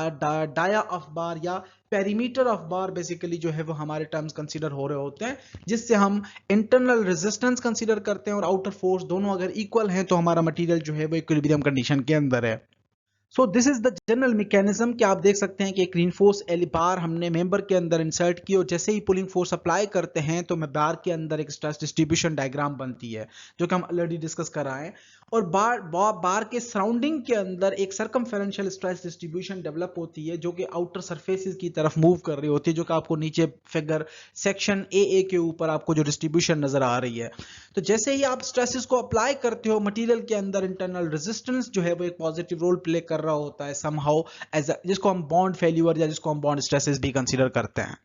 डाया ऑफ बार या पेरीमीटर ऑफ बार बेसिकली जो है वो हमारे टर्म्स कंसीडर हो रहे होते हैं, जिससे हम इंटरनल रेजिस्टेंस कंसीडर करते हैं और आउटर फोर्स, दोनों अगर इक्वल हैं तो हमारा मटेरियल जो है वो इक्विलिब्रियम कंडीशन के अंदर है। So this is the general mechanism कि आप देख सकते हैं कि एक रीइंफोर्स बार हमने मेंबर के अंदर इंसर्ट की और जैसे ही पुलिंग फोर्स अप्लाई करते हैं तो बार के अंदर एक स्ट्रेस डिस्ट्रीब्यूशन डायग्राम बनती है, जो कि हम ऑलरेडी डिस्कस कर रहे हैं। और बार के सराउंडिंग के अंदर एक सर्कमफेरेंशियल स्ट्रेस डिस्ट्रीब्यूशन डेवलप होती है, जो कि आउटर सरफेसेस की तरफ मूव कर रही होती है, जो कि आपको नीचे फिगर सेक्शन ए के ऊपर आपको जो डिस्ट्रीब्यूशन नजर आ रही है। तो जैसे ही आप स्ट्रेसेस को अप्लाई करते हो मटेरियल के अंदर, इंटरनल रेजिस्टेंस जो है वो एक पॉजिटिव रोल प्ले कर रहा होता है समहाउ, जिसको हम बॉन्ड फेल्यूर या जिसको हम बॉन्ड स्ट्रेसेस भी कंसीडर करते हैं।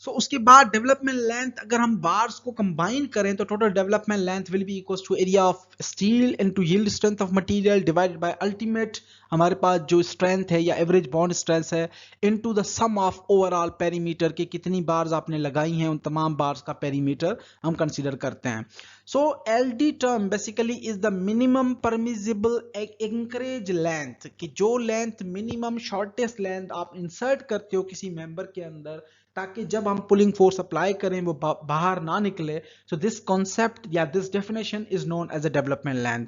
सो उसके बाद डेवलपमेंट लेंथ, अगर हम बार्स को कंबाइन करें तो total development length will be equal to area of steel into yield strength of material divided by ultimate हमारे पास जो स्ट्रेंथ है या एवरेज बॉन्ड स्ट्रेंथ है, into the sum of overall perimeter के कितनी बार्स आपने लगाई हैं, उन तमाम बार्स का पेरीमीटर हम कंसीडर करते हैं। So LD term basically is the minimum permissible anchorage length, कि जो लेंथ मिनिमम शॉर्टेस्ट लेंथ आप इंसर्ट करते हो किसी मेंबर के अंदर, ताकि जब हम पुलिंग फोर्स अप्लाई करें वो बाहर ना निकले। सो दिस कॉन्सेप्ट या this definition is known as a development length.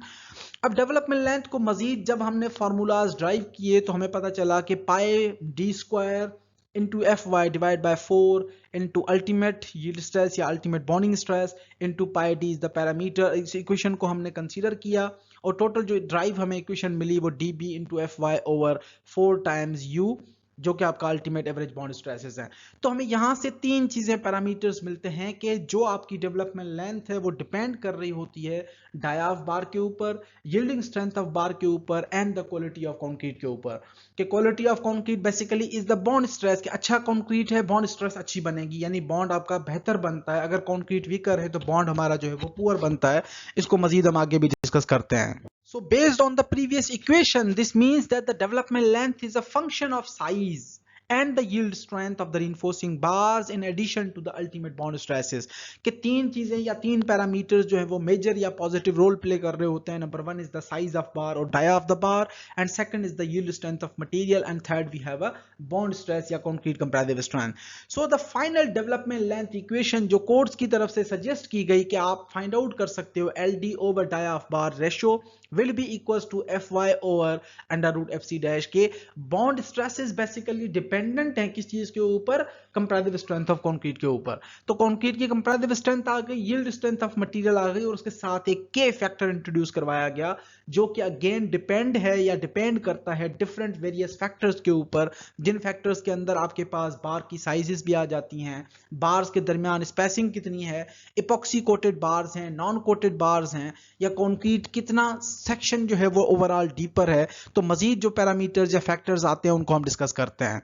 अब डेवलपमेंट लेंथ को मजीद जब हमने फार्मूलाज ड्राइव किए तो हमें पता चला कि pi D square into F Y divide by 4 into ultimate yield stress या ultimate bonding stress into pi D is the parameter. इस इक्वेशन को हमने कंसीडर किया और टोटल जो ड्राइव हमें इक्वेशन मिली वो D B into F Y over 4 times U, जो कि आपका अल्टीमेट एवरेज बॉन्ड स्ट्रेसेस है। तो हमें यहां से तीन चीजें पैरामीटर्स मिलते हैं कि जो आपकी डेवलपमेंट लेंथ है वो डिपेंड कर रही होती है डाया ऑफ बार के ऊपर, यील्डिंग स्ट्रेंथ ऑफ बार के ऊपर and the quality of concrete के ऊपर। कि quality of concrete basically is the bond stress, कि अच्छा कंक्रीट है बॉन्ड स्ट्रेस अच्छी बनेगी, यानी बॉन्ड आपका बेहतर बनता है। अगर कंक्रीट वीकर है तो बॉन्ड हमारा जो है वो पुअर बनता है। इसको मजीद हम आगे भी डिस्कस करते हैं। So based on the previous equation, this means that the development length is a function of size and the yield strength of the reinforcing bars in addition to the ultimate bond stresses। कि तीन चीजें या तीन parameters जो है वो major या positive role play कर रहे होते हैं। Number one is the size of bar और dia of the bar, and second is the yield strength of material, and third we have a bond stress या concrete compressive strength। So the final development length equation जो codes की तरफ से suggest की गई कि आप फाइंड आउट कर सकते हो LD over dia of bar ratio will be equals to Fy over under root FC dash के बॉन्ड स्ट्रेसेस बेसिकली डिपेंडेंट हैं किस चीज के ऊपर, कंप्रेसिव स्ट्रेंथ ऑफ कंक्रीट के ऊपर। तो कंक्रीट की कंप्रेसिव स्ट्रेंथ आ गई, यील्ड स्ट्रेंथ ऑफ मटेरियल आ गई, और उसके साथ एक के फैक्टर इंट्रोड्यूस करवाया गया, जो कि अगेन डिपेंड है या डिपेंड करता है डिफरेंट वेरियस फैक्टर्स के ऊपर, जिन फैक्टर्स के अंदर आपके पास बार की साइजेस भी आ जाती हैं, बार्स के दरमियान स्पेसिंग कितनी है, इपॉक्सी कोटेड बार्स हैं, नॉन कोटेड बार्स हैं, या कंक्रीट कितना सेक्शन जो है वो ओवरऑल डीपर है। तो मजीद जो पैरामीटर्स या फैक्टर्स आते हैं उनको हम डिस्कस करते हैं।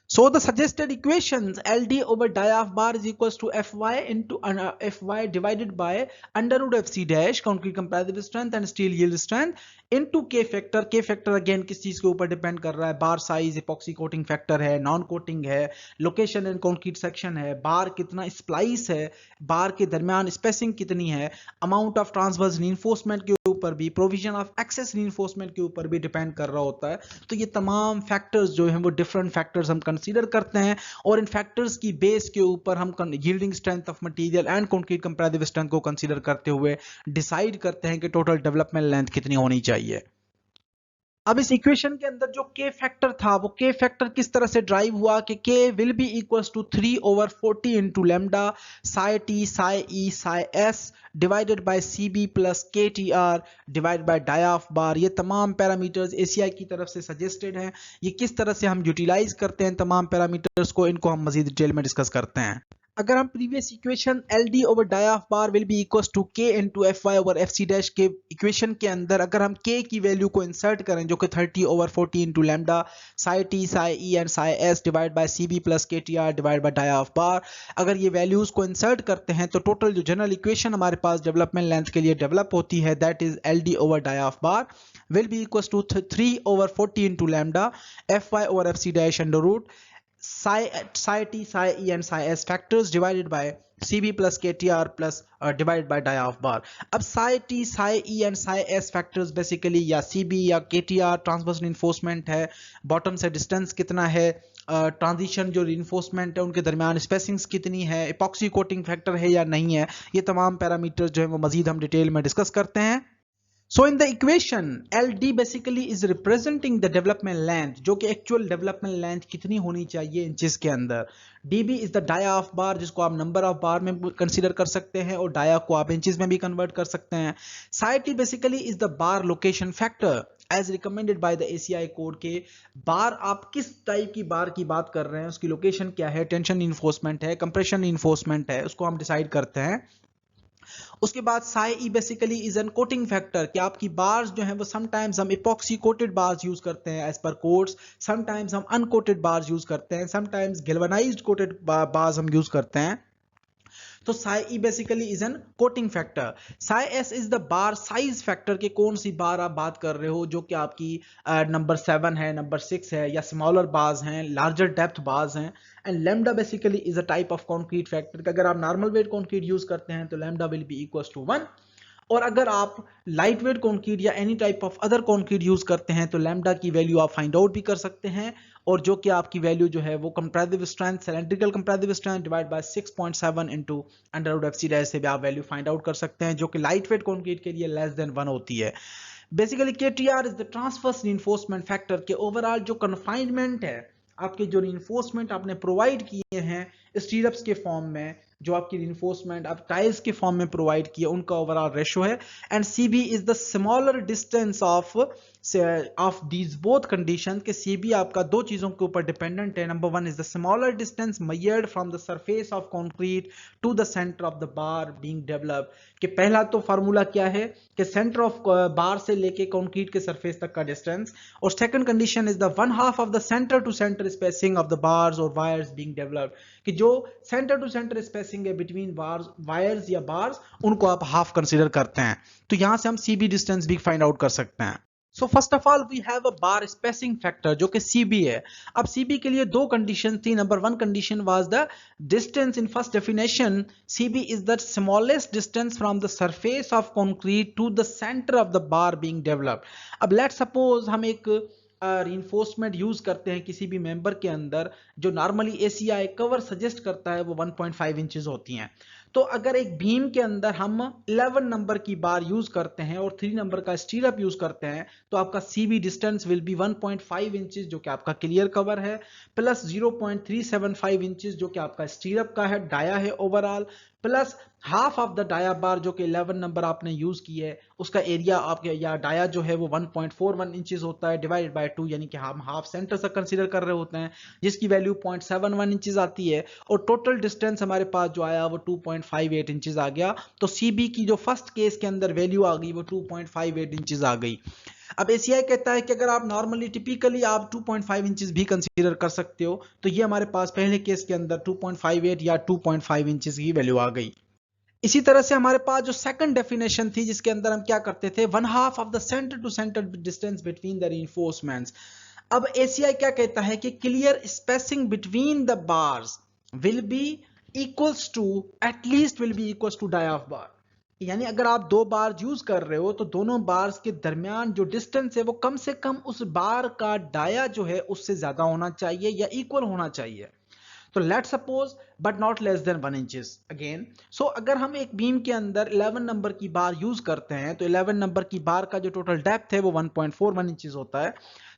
So the suggested equations LD over dia of bar is equals to Fy into Fy divided by under root FC dash concrete compressive strength and steel yield strength into K factor। K factor again किस चीज के ऊपर depend कर रहा है, बार size, epoxy coating factor है, non coating है, location and concrete section है, बार कितना स्प्लाइस है, बार के दरमियान स्पेसिंग कितनी है, अमाउंट ऑफ ट्रांसवर्स रीइंफोर्समेंट के ऊपर भी, प्रोविजन ऑफ एक्सेस रीइंफोर्समेंट के ऊपर भी डिपेंड कर रहा होता है। तो ये तमाम फैक्टर्स जो हैं वो डिफरेंट फैक्टर्स हम कंसीडर करते हैं, और इन फैक्टर्स की बेस के ऊपर हम yielding strength of material and concrete comparative strength को कंसीडर करते हुए डिसाइड करते हैं कि टोटल डेवलपमेंट लेंथ कितनी होनी चाहिए। अब इस इक्वेशन के अंदर जो के फैक्टर था वो के फैक्टर किस तरह से ड्राइव हुआ कि K will be equals to 3/40 into lambda psi T psi E psi S divided by C B plus K T R divide by dia of bar. ये तमाम पैरामीटर्स एसीआई की तरफ से सजेस्टेड हैं। ये किस तरह से हम यूटिलाइज करते हैं तमाम पैरामीटर्स को, इनको हम मजीद डिटेल में डिस्कस करते हैं। अगर हम previous equation LD over dia of bar will be equals to K into Fy over FC dash के इक्वेशन के अंदर अगर हम K की वैल्यू को इंसर्ट करें जो कि 30/40 into lambda psi T psi E and psi S divide by CB plus KTR divide by dia of bar, अगर ये वैल्यूज को इंसर्ट करते हैं तो टोटल जो जनरल इक्वेशन हमारे पास डेवलपमेंट लेंथ के लिए डेवलप होती है that is LD over dia of bar will be equals to 3/40 into lambda Fy over FC dash under root psi t psi e and psi s factors divided by CB plus KTR plus divided by dia of bar. अब psi T, psi E and psi S factors basically या CB या KTR transverse reinforcement है, bottom से distance कितना है, transition जो reinforcement है उनके दरमियान स्पेसिंग्स कितनी है, epoxy coating factor है या नहीं है, ये तमाम पैरामीटर्स जो है वो मजीद हम डिटेल में डिस्कस करते हैं. So in the equation, LD basically is representing the development length, जो कि actual development length कितनी होनी चाहिए इंचेस के अंदर. DB is the dia of bar, जिसको आप number of bar में कंसीडर कर सकते हैं और dia को आप इंचेस में भी कन्वर्ट कर सकते हैं. Psi T basically is the bar location factor as recommended by the ACI code के बार आप किस टाइप की बार की बात कर रहे हैं, उसकी लोकेशन क्या है, टेंशन इन्फोर्समेंट है, कंप्रेशन इन्फोर्समेंट है, उसको हम डिसाइड करते हैं. उसके बाद psi E basically is an coating factor कि आपकी बार्स जो हैं वो समटाइम्स हम इपॉक्सी कोटेड बार्स यूज करते हैं एज पर कोड्स, समटाइम्स हम अनकोटेड बार्स यूज करते हैं, समटाइम्स गैल्वेनाइज्ड कोटेड बार्स हम यूज करते हैं. तो psi E basically is an coating factor. psi S is the bar size factor के कौन सी बार आप बात कर रहे हो, जो कि आपकी नंबर 7 है, नंबर 6 है, या स्मॉलर बार्स हैं, लार्जर डेप्थ बार्स हैं. And lambda basically is a type of concrete factor कि अगर आप नॉर्मल वेट कंक्रीट यूज करते हैं तो lambda will be equal to 1, और अगर आप लाइट वेट कंक्रीट या any type of other concrete use करते हैं तो लैम्डा की वैल्यू आप फाइंड आउट भी कर सकते हैं, और जो कि आपकी वैल्यू जो है वो compressive strength, cylindrical compressive strength divide by 6.7 into under root F C dash से भी आप वैल्यू फाइंड आउट कर सकते हैं, जो कि लाइट वेट कंक्रीट के लिए लेस देन 1 होती है. Basically KTR is the transverse reinforcement factor के ओवरऑल जो कन्फाइनमेंट है, आपके जो रीइंफोर्समेंट आपने प्रोवाइड किए हैं स्टीरअप्स के फॉर्म में, जो आपकी रीइंफोर्समेंट आप टाइल्स के फॉर्म में प्रोवाइड किए, उनका ओवरऑल रेशियो है. And CB is the smaller distance of these both condition के सीबी आपका दो चीजों के ऊपर डिपेंडेंट है. Number 1 is the smaller distance measured from the surface of concrete to the centre of the bar being developed. कि पहला तो फार्मूला क्या है कि सेंटर ऑफ बार से लेके कंक्रीट के सरफेस तक का डिस्टेंस, और second condition is the 1/2 of the centre to centre spacing of the bars और वायर्स बीइंग डेवलप्ड. कि जो सेंटर टू सेंटर स्पेसिंग है बिटवीन वायर्स या बार्स, उनको आप हाफ कंसीडर करते हैं. तो यहां से हम सीबी डिस्टेंस भी फाइंड आउट कर सकते हैं. So first of all we have a bar spacing factor जो कि CB है. अब CB के लिए दो कंडीशन थी. Number 1 condition was the distance. In first definition CB is the smallest distance from the surface of concrete to the centre of the bar being developed. अब let's suppose हम एक reinforcement use करते हैं किसी भी member के अंदर, जो नॉर्मली ACI कवर सजेस्ट करता है वो 1.5 इंचेस होती हैं. तो अगर एक बीम के अंदर हम 11 नंबर की बार यूज करते हैं और 3 नंबर का स्टीरअप यूज करते हैं, तो आपका CB distance will be 1.5 inches जो कि आपका क्लियर कवर है, प्लस 0.375 इंचेस जो कि आपका स्टीरअप का है, डाया है overall, plus half of the dia bar जो कि 11 नंबर आपने यूज की है, उसका एरिया आपके या डाया जो है वो 1.41 इंचेस होता है डिवाइडेड बाय 2, यानी कि हम हाफ सेंटर से कंसीडर कर रहे होते हैं, जिसकी वैल्यू 0.71 इंचेस आती है. और टोटल डिस्टेंस हमारे पास जो आया वो 2.58 इंचेस आ गया. तो CB की जो फर्स्ट केस के अंदर वैल्यू आ गई वो 2.58 इंचेस आ गई. अब ACI कहता है कि अगर आप नॉर्मली टिपिकली आप 2.5 इंचेस भी कंसीडर कर सकते हो, तो ये हमारे पास पहले केस के अंदर 2.58 या 2.5 इंचेस की वैल्यू आ गई. इसी तरह से हमारे पास जो सेकंड डेफिनेशन थी जिसके अंदर हम क्या करते थे, 1/2 of the centre to centre distance between the reinforcements. अब ACI क्या कहता है कि clear spacing between the bars will be equals to at least will be equals to dia of bar. यानी अगर आप दो बार यूज कर रहे हो तो दोनों बार्स के दरमियान जो डिस्टेंस है वो कम से कम उस बार का डाया जो है उससे ज्यादा होना चाहिए या इक्वल होना चाहिए. तो let suppose but not less than 1 inches again. So अगर हम एक बीम के अंदर 11 नंबर की बार यूज करते हैं तो 11 नंबर की बार का जो टोटल डेप्थ है वो 1.41 इंचेस होता है.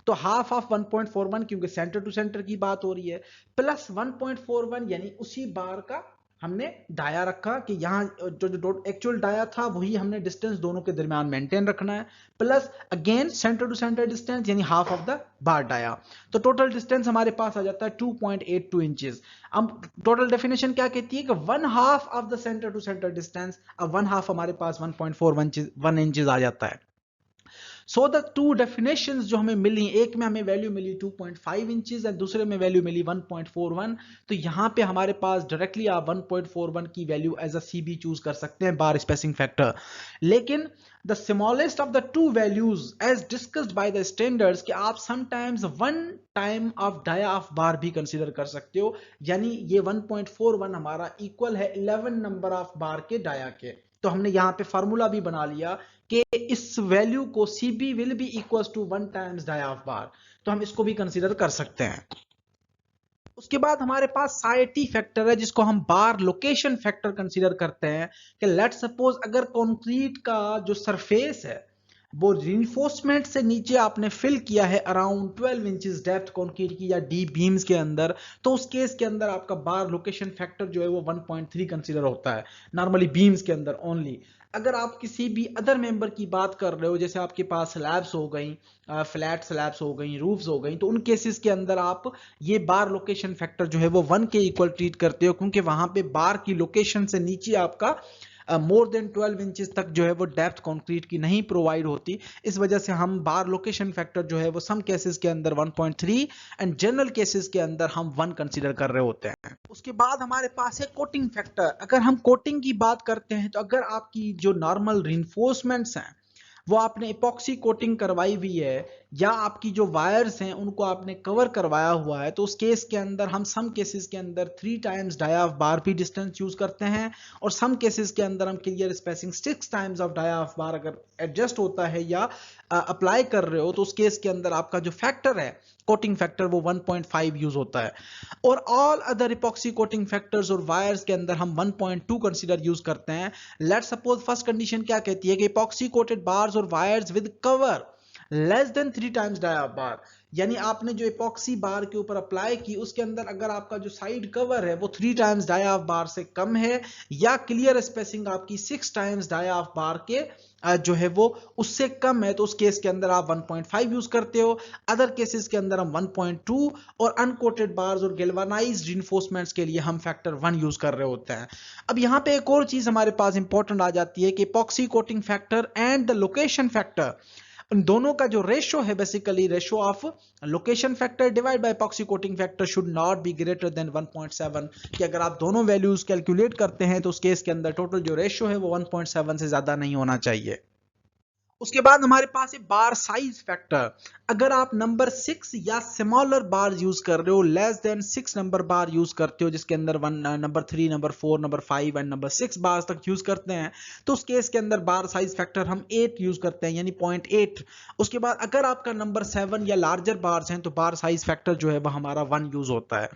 तो हाफ ऑफ 1.41 क्योंकि सेंटर टू सेंटर की बात हो रही है, प्लस 1.41 यानी उसी बार का हमने डाया रखा कि यहाँ जो एक्चुअल डाया था वही हमने डिस्टेंस दोनों के दरमियान मेंटेन रखना है, plus again center to centre distance यानी half of the bar dia. तो टोटल डिस्टेंस हमारे पास आ जाता है 2.82 इंचेस. अब टोटल डेफिनेशन क्या कहती है कि 1/2 of the centre to centre distance. अब 1/2 हमारे पास 1.41 इंचेस आ जाता है. सो द टू डेफिनेशंस जो हमें मिली, एक में हमें वैल्यू मिली 2.5 इंचेस और दूसरे में वैल्यू मिली 1.41, तो यहाँ पे हमारे पास डायरेक्टली आप 1.41 की value as a CB choose कर सकते हैं बार स्पेसिंग फैक्टर। लेकिन the smallest of the two values as discussed by the standards कि आप sometimes one time of dia of bar भी कंसीडर कर सकते हो, यानी ये 1.41 हमारा इक्वल है 11 नंबर ऑफ बार के डाया के। तो हमने यहाँ पे फार्मूला भी बना लिया कि इस वैल्यू को CB will be equals to 1 times dia of bar, तो हम इसको भी कंसीडर कर सकते हैं। उसके बाद हमारे पास साइटी फैक्टर है जिसको हम बार लोकेशन फैक्टर कंसीडर करते हैं कि लेट सपोज अगर कंक्रीट का जो सरफेस है वो रिइंफोर्समेंट से नीचे आपने फिल किया है अराउंड 12 इंचेस डेप्थ कंक्रीट की या डी बीम्स के अंदर, तो उस केस के अंदर आपका बार लोकेशन फैक्टर जो है वो 1.3 कंसीडर होता है नॉर्मली बीम्स के अंदर ओनली। अगर आप किसी भी अदर मेंबर की बात कर रहे हो, जैसे आपके पास स्लैब्स हो गई, फ्लैट स्लैब्स हो गई, रूफ्स हो गई, तो उन केसेस के अंदर आप ये बार लोकेशन फैक्टर जो है वो 1 के इक्वल ट्रीट करते हो, क्योंकि वहां पे बार की लोकेशन से नीचे आपका मोर देन 12 इंचेस तक जो है वो डेप्थ कंक्रीट की नहीं प्रोवाइड होती। इस वजह से हम बार लोकेशन फैक्टर जो है वो सम केसेस के अंदर 1.3 एंड जनरल केसेस के अंदर हम 1 कंसीडर कर रहे होते हैं। उसके बाद हमारे पास है कोटिंग फैक्टर। अगर हम कोटिंग की बात करते हैं तो अगर आपकी जो नॉर्मल रिइंफोर्समेंट्स हैं वो आपने इपॉक्सी कोटिंग करवाई हुई है या आपकी जो वायर्स हैं उनको आपने कवर करवाया हुआ है, तो उस केस के अंदर हम सम केसेस के अंदर 3 टाइम्स डाया ऑफ बार भी डिस्टेंस यूज करते हैं, और सम केसेस के अंदर हम clear spacing 6 times of dia of bar अगर एडजस्ट होता है या अप्लाई कर रहे हो, तो उस केस के अंदर आपका जो फैक्टर है कोटिंग फैक्टर वो 1.5 यूज होता है। और all other epoxy coating factors और वायर्स के अंदर हम 1.2 कंसीडर यूज करते हैं। लेट सपोज फर्स्ट कंडीशन क्या कहती है कि इपॉक्सी कोटेड बार्स और wires with cover less than 3 times dia bar, यानी आपने जो इपॉक्सी बार के ऊपर अप्लाई की उसके अंदर अगर आपका जो साइड कवर है वो 3 टाइम्स डाया ऑफ बार से कम है या क्लियर स्पेसिंग आपकी 6 टाइम्स डाया ऑफ बार के जो है वो उससे कम है, तो उस केस के अंदर आप 1.5 यूज करते हो। अदर केसेस के अंदर हम 1.2 और अनकोटेड बार्स और गैल्वेनाइज्ड रिइंफोर्समेंट्स के लिए हम फैक्टर 1 यूज कर रहे होते हैं। अब यहाँ पे एक और चीज हमारे पास इंपॉर्टेंट आ जाती है कि epoxy coating factor and the location factor, उन दोनों का जो रेशो है basically ratio of location factor divide by epoxy coating factor should not be greater than 1.7, कि अगर आप दोनों वैल्यूज कैलकुलेट करते हैं तो उस केस के अंदर टोटल जो रेशो है वो 1.7 से ज्यादा नहीं होना चाहिए। उसके बाद हमारे पास है बार साइज फैक्टर। अगर आप नंबर 6 या स्मॉलर बार यूज कर रहे हो, लेस देन 6 नंबर बार यूज करते हो जिसके अंदर number 3 number 4 number 5 and number 6 बार तक यूज करते हैं, तो उस केस के अंदर बार साइज फैक्टर हम 8 यूज करते हैं यानी 0.8। उसके बाद अगर आपका नंबर 7 या लार्जर बार्स हैं तो बार साइज फैक्टर जो है वह हमारा 1 यूज होता है।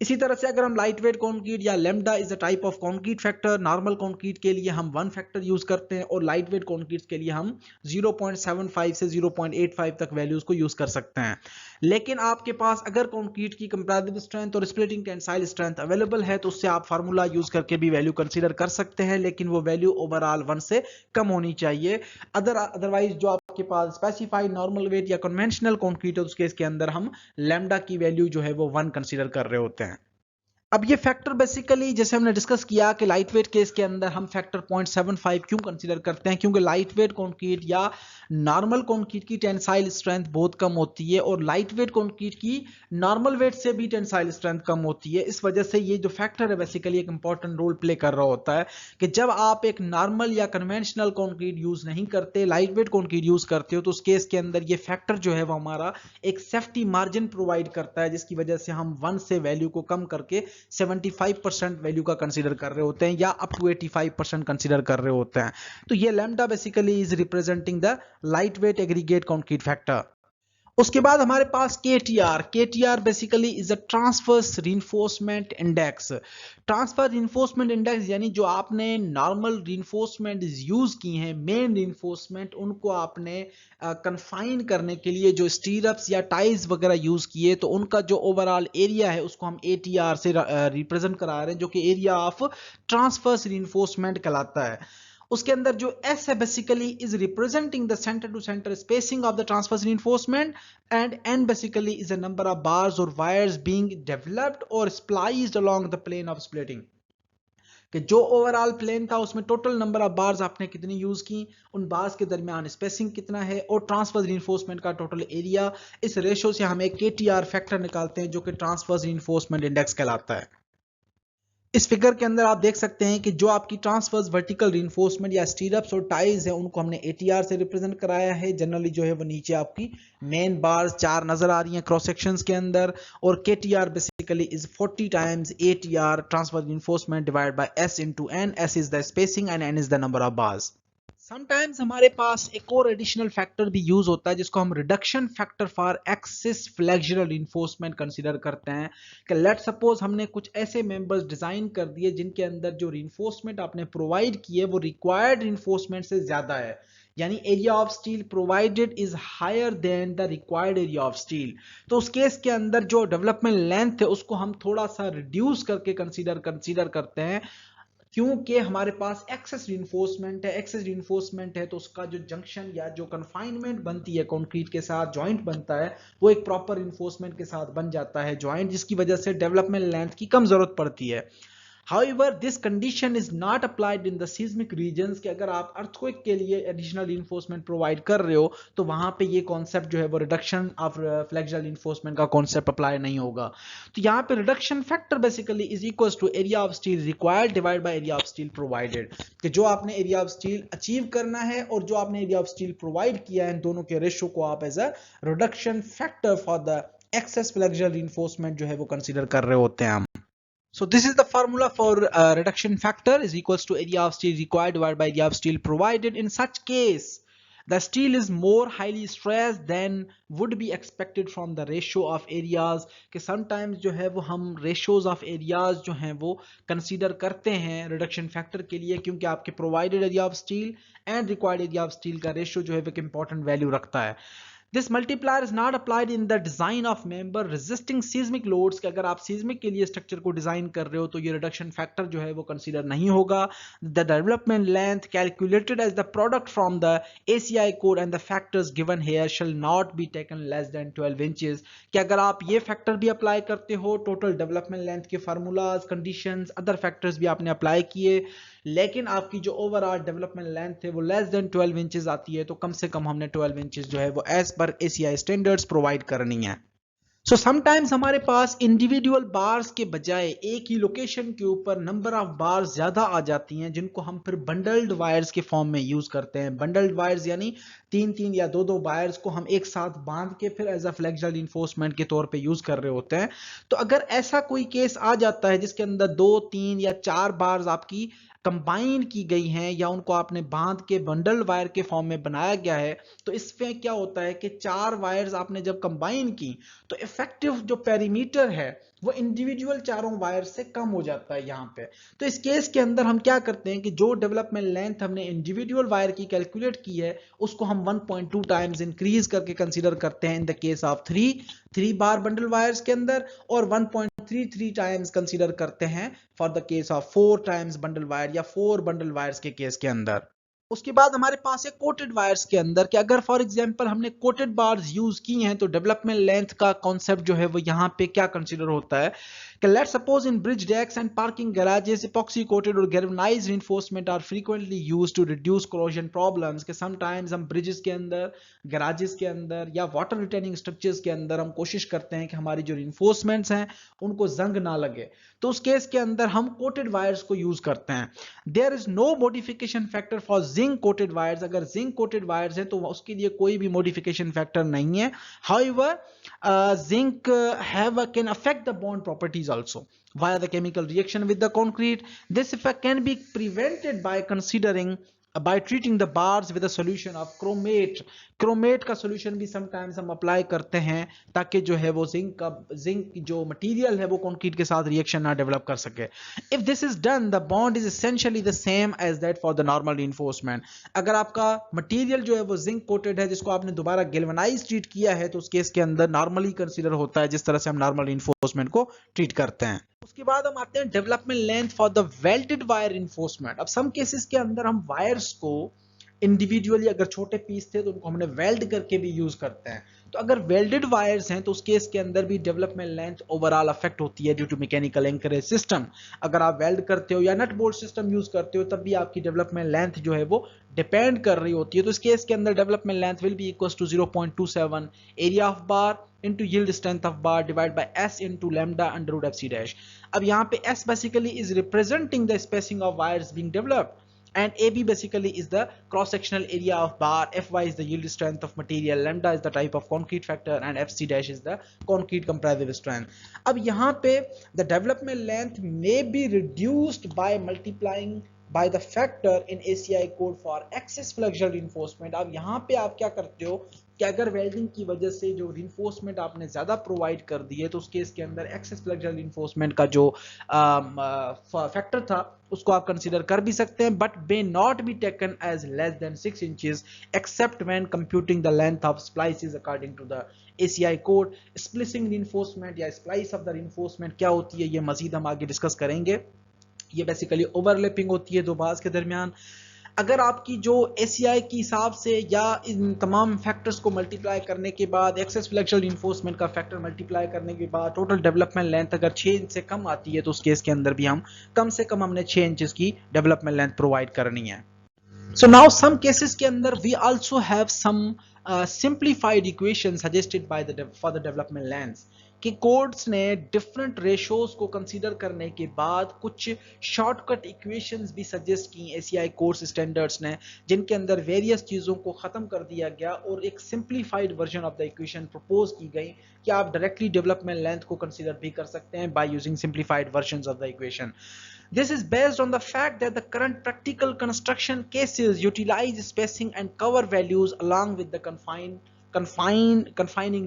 इसी तरह से अगर हम लाइट वेट कॉन्क्रीट या lambda is a type of concrete factor, normal concrete के लिए हम 1 फैक्टर यूज करते हैं और लाइट वेट कॉन्क्रीट के लिए हम 0.75 से 0.85 तक वैल्यूज को यूज कर सकते हैं। लेकिन आपके पास अगर कॉन्क्रीट की कंपैरेटिव स्ट्रेंथ और स्प्लिटिंग टेंसाइल स्ट्रेंथ अवेलेबल है तो उससे आप फार्मूला यूज करके भी वैल्यू कंसीडर कर सकते हैं, लेकिन वो वैल्यू ओवरऑल 1 से कम होनी चाहिए। अदरवाइज जो आपके पास स्पेसिफाइड नॉर्मल वेट या कन्वेंशनल कॉन्क्रीट है उस केस के अंदर हम लैम्डा की वैल्यू जो है वो 1 कंसीडर कर रहे होते हैं। अब ये फैक्टर बेसिकली जैसे हमने डिस्कस किया कि लाइट वेट केस के अंदर हम फैक्टर 0.75 क्यों कंसीडर करते हैं, क्योंकि लाइट वेट कंक्रीट या नॉर्मल कंक्रीट की टेंसाइल स्ट्रेंथ बहुत कम होती है और लाइट वेट कंक्रीट की नॉर्मल वेट से भी टेंसाइल स्ट्रेंथ कम होती है। इस वजह से ये जो फैक्टर है बेसिकली एक इंपॉर्टेंट रोल प्ले कर रहा होता है कि जब आप एक नॉर्मल या कन्वेंशनल कंक्रीट यूज नहीं करते, लाइट वेट कंक्रीट यूज करते हो, तो उस केस के अंदर ये फैक्टर जो है वो हमारा एक सेफ्टी मार्जिन प्रोवाइड करता है, जिसकी वजह से हम 1 से वैल्यू को कम करके 75% वैल्यू का कंसीडर कर रहे होते हैं या अप टू 85% कंसीडर कर रहे होते हैं। तो ये lambda basically is representing the light weight aggregate concrete factor. उसके बाद हमारे पास KTR basically is a transverse reinforcement index. Transfer reinforcement index यानी जो आपने नॉर्मल रीइंफोर्समेंट यूज की हैं, मेन रीइंफोर्समेंट, उनको आपने कन्फाइन करने के लिए जो स्टीरअप्स या टाइज वगैरह यूज किए, तो उनका जो ओवरऑल एरिया है उसको हम ATR से रिप्रेजेंट करा रहे हैं, जो कि एरिया ऑफ ट्रांसफर्स रीइंफोर्समेंट कहलाता है। उसके अंदर जो S है basically is representing the centre to centre spacing of the transverse reinforcement and N basically is a number of bars और वायर्स बीइंग डेवलप्ड और spliced along the plane of splitting. कि जो ओवरऑल प्लेन था उसमें total number of bars आपने कितनी use की, उन बार्स के दरमियान स्पेसिंग कितना है, और ट्रांसवर्स रीइंफोर्समेंट का टोटल एरिया। इस रेशो से हम एक KTR फैक्टर निकालते हैं जो कि ट्रांसवर्स रीइंफोर्समेंट इंडेक्स कहलाता है। इस फिगर के अंदर आप देख सकते हैं कि जो आपकी ट्रांसवर्स वर्टिकल रीइंफोर्समेंट या स्टीरअप्स और टाइज है उनको हमने ATR से रिप्रेजेंट कराया है। जनरली जो है वो नीचे आपकी मेन बार्स 4 नजर आ रही हैं क्रॉस सेक्शंस के अंदर, और KTR basically is 40 times ATR transverse reinforcement divided by S into N। S is the spacing and N is the number of bars. Sometimes हमारे पास एक और एडिशनल फैक्टर भी यूज होता है जिसको हम reduction factor for axis flexural reinforcement consider करते हैं। कि लेट सपोज हमने कुछ ऐसे मेंबर्स डिजाइन कर दिए जिनके अंदर जो रिइंफोर्समेंट आपने प्रोवाइड की है वो रिक्वायर्ड रिइंफोर्समेंट से ज्यादा है, यानी area of steel provided is higher than the required area of steel. तो उस केस के अंदर जो डेवलपमेंट लेंथ है उसको हम थोड़ा सा रिड्यूस करके कंसीडर करते हैं, क्योंकि हमारे पास एक्सेस रीइंफोर्समेंट है। एक्सेस रीइंफोर्समेंट है तो उसका जो जंक्शन या जो कन्फाइनमेंट बनती है कंक्रीट के साथ, जॉइंट बनता है, वो एक प्रॉपर रीइंफोर्समेंट के साथ बन जाता है जॉइंट, जिसकी वजह से डेवलपमेंट लेंथ की कम जरूरत पड़ती है। However, this condition is not applied in the seismic regions कि अगर आप earthquake के लिए additional reinforcement provide कर रहे हो तो वहां पे ये concept जो है वो reduction of flexural reinforcement का concept apply नहीं होगा। तो यहाँ पे reduction factor basically is equals to area of steel required divided by area of steel provided। कि जो आपने area of steel achieve करना है और जो आपने area of steel provide किया है, इन दोनों के ratio को आप as a reduction factor for the excess flexural reinforcement जो है वो consider कर रहे होते हैं हम। So this is the formula for reduction factor is equals to area of steel required divided by area of steel provided. In such case, the steel is more highly stressed than would be expected from the ratio of areas। कि sometimes जो है वो हम ratios of areas जो हैं वो consider करते हैं reduction factor के लिए, क्योंकि आपके provided area of steel and required area of steel का ratio जो है वो एक important value रखता है। This multiplier is not applied in the design of member resisting seismic loads। कि अगर आप seismic के लिए स्ट्रक्चर को डिजाइन कर रहे हो तो ये रिडक्शन फैक्टर जो है वो कंसीडर नहीं होगा। The development length calculated as the product from the ACI code and the factors given here shall not be taken less than 12 inches। कि अगर आप ये फैक्टर भी अप्लाई करते हो, टोटल डेवलपमेंट लेंथ के फार्मूलाज, कंडीशंस, अदर फैक्टर्स भी आपने अप्लाई किए, लेकिन आपकी जो ओवरऑल डेवलपमेंट लेंथ है वो लेस देन 12 इंचेस आती है, तो कम से कम हमने 12 इंचेस जो है वो as per ACI standards provide करनी है। सो समटाइम्स हमारे पास इंडिविजुअल बार्स के बजाय एक ही लोकेशन के ऊपर नंबर ऑफ बार्स ज्यादा आ जाती हैं, जिनको हम फिर बंडल्ड वायर्स के फॉर्म में यूज करते हैं। बंडल्ड वायर्स यानी 3-3 या 2-2 वायर्स को हम एक साथ बांध के फिर एज अ फ्लेक्सुरल इन्फोर्समेंट के तौर पे यूज कर रहे होते हैं। तो अगर ऐसा कोई केस आ जाता है जिसके अंदर 2-3 या 4 बार्स आपकी कंबाइन की गई हैं या उनको आपने बांध के बंडल वायर के फॉर्म में बनाया गया है, तो इसमें क्या होता है कि 4 वायर्स आपने जब कंबाइन की तो इफेक्टिव जो पेरीमीटर है वो इंडिविजुअल चारों वायर से कम हो जाता है यहाँ पे। तो इस केस के अंदर हम क्या करते हैं कि जो डेवलपमेंट लेंथ हमने इंडिविजुअल वायर की कैलकुलेट की है उसको हम 1.2 टाइम्स इंक्रीज करके कंसीडर करते हैं इन the case of 3 bar bundle wires के अंदर, और 1.33 टाइम्स कंसीडर करते हैं for the case of 4 times bundle wire या 4 बंडल वायर्स के केस के अंदर। उसके बाद हमारे पास है कोटेड वायर्स के अंदर कि अगर फॉर एग्जांपल हमने कोटेड बार्स यूज की हैं तो डेवलपमेंट लेंथ का कॉन्सेप्ट जो है वो यहाँ पे क्या कंसीडर होता है कि let's suppose in bridge decks and parking garages epoxy coated और galvanized reinforcement are frequently used to reduce corrosion problems. कि समटाइम्स हम ब्रिजेस के अंदर, गैराजेस के अंदर या वाटर रिटेनिंग स्ट्रक्चर्स के अंदर हम कोशिश करते हैं कि हमारी जो रिइंफोर्समेंट्स हैं उनको जंग ना लगे, तो उस केस के अंदर हम कोटेड वायर्स को यूज करते हैं। There is no modification factor for zinc coated wires. अगर जिंक कोटेड वायर्स हैं तो उसके लिए कोई भी मॉडिफिकेशन फैक्टर नहीं है। However, zinc can affect the bond properties also via the chemical reaction with the concrete. This effect can be prevented by treating the bars with a solution of chromate। Chromate का solution भी sometimes हम apply करते हैं ताकि जो है वो zinc जो मटेरियल है वो कंक्रीट के साथ रिएक्शन ना डेवलप कर सके। If this is done the bond is essentially the same as that for the normal reinforcement. अगर आपका मटेरियल जो है वो जिंक कोटेड है जिसको आपने दोबारा गैल्वेनाइज ट्रीट किया है तो उस केस के अंदर नॉर्मली कंसीडर होता है जिस तरह से हम नॉर्मल रिइंफोर्समेंट को ट्रीट करते हैं। उसके बाद हम आते हैं development length for the welded wire reinforcement. अब सम केसेस के अंदर हम वायर्स को इंडिविजुअली अगर छोटे पीस थे तो उनको हमने वेल्ड करके भी यूज करते हैं। तो अगर वेल्डेड वायर्स हैं तो उस केस के अंदर भी डेवलपमेंट लेंथ ओवरऑल अफेक्ट होती है due to mechanical anchorage system. अगर आप वेल्ड करते हो या नट बोल्ट सिस्टम यूज करते हो तब भी आपकी डेवलपमेंट लेंथ जो है वो डिपेंड कर रही होती है। तो इस केस के अंदर development length will be equal to 0.27 area of bar into yield strength of bar divided by s into lambda under root fc dash। अब यहाँ पे s basically is representing the spacing of wires being developed and AB basically is the cross sectional area of bar, Fy is the yield strength of material, lambda is the type of concrete factor and Fc dash is the concrete compressive strength। अब यहाँ पे the development length may be reduced by multiplying by the factor in ACI code for excess flexural reinforcement। अब यहाँ पे आप क्या करते हो कि अगर वेल्डिंग की वजह से जो रिइंफोर्समेंट आपने ज्यादा प्रोवाइड कर दी है तो उस केस के अंदर एक्सेस फ्लेक्सुरल रिइंफोर्समेंट का जो फैक्टर था उसको आप कंसीडर कर भी सकते हैं, but may not be taken as less than 6 inches except when computing the length of splices according to the ACI code. Splicing reinforcement या स्प्लाइस ऑफ द रिइंफोर्समेंट क्या होती है ये मजीद हम आगे डिस्कस करेंगे। ये बेसिकली ओवरलैपिंग होती है दो बार्स के दरमियान। अगर आपकी जो ACI के हिसाब से या इन तमाम फैक्टर्स को मल्टीप्लाई करने के बाद एक्सेस फ्लेक्सुरल रिइंफोर्समेंट का फैक्टर मल्टीप्लाई करने के बाद टोटल डेवलपमेंट लेंथ अगर 6 इंच से कम आती है तो उस केस के अंदर भी हम कम से कम हमने 6 इंचेस की डेवलपमेंट लेंथ प्रोवाइड करनी है। सो नाउ सम केसेस के अंदर we also have some simplified equation suggested by the for the development length कि कोड्स ने डिफरेंट रेशोज को कंसीडर करने के बाद कुछ शॉर्टकट इक्वेशंस भी सजेस्ट की ACI कोर्स स्टैंडर्ड्स ने, जिनके अंदर वेरियस चीज़ों को ख़त्म कर दिया गया और एक simplified version of the equation propose की गई कि आप डायरेक्टली डेवलपमेंट लेंथ को कंसीडर भी कर सकते हैं by using simplified versions of the equation. This is based on the fact that the current practical construction cases utilize spacing and cover values along with the confining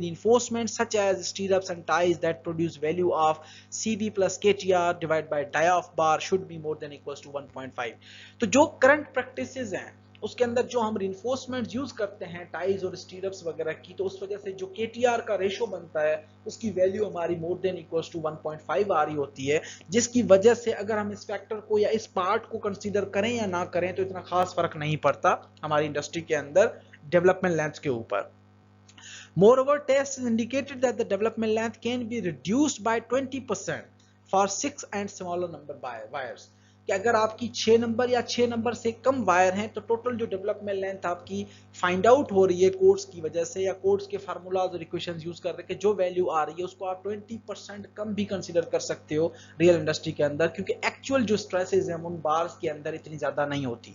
reinforcements such as stirrups and ties that produce value of CB plus KTR divided by dia of bar should be more than equals to 1.5। तो जो current practices हैं उसके अंदर जो हम reinforcement use करते हैं ties और स्टीरअप्स वगैरह की, तो उस वजह से जो KTR का रेशो बनता है उसकी वैल्यू हमारी मोर देन इक्वल्स टू 1.5 आ रही होती है, जिसकी वजह से अगर हम इस फैक्टर को या इस पार्ट को कंसीडर करें या ना करें तो इतना खास फर्क नहीं पड़ता हमारी इंडस्ट्री के अंदर डेवलपमेंट लेंथ के ऊपर। Moreover, tests indicated that the development length can be reduced by 20% for 6 and smaller number wires। कि अगर आपकी 6 नंबर या 6 नंबर से कम वायर हैं तो टोटल जो डेवलपमेंट लेंथ आपकी फाइंड आउट हो रही है कोड्स की वजह से या कोड्स के फार्मूलाज और इक्वेशंस यूज कर रहे हैं, जो वैल्यू आ रही है उसको आप 20% कम भी कंसीडर कर सकते हो रियल इंडस्ट्री के अंदर, क्योंकि एक्चुअल जो स्ट्रेसेस हैं उन बार्स के अंदर इतनी ज्यादा नहीं होती।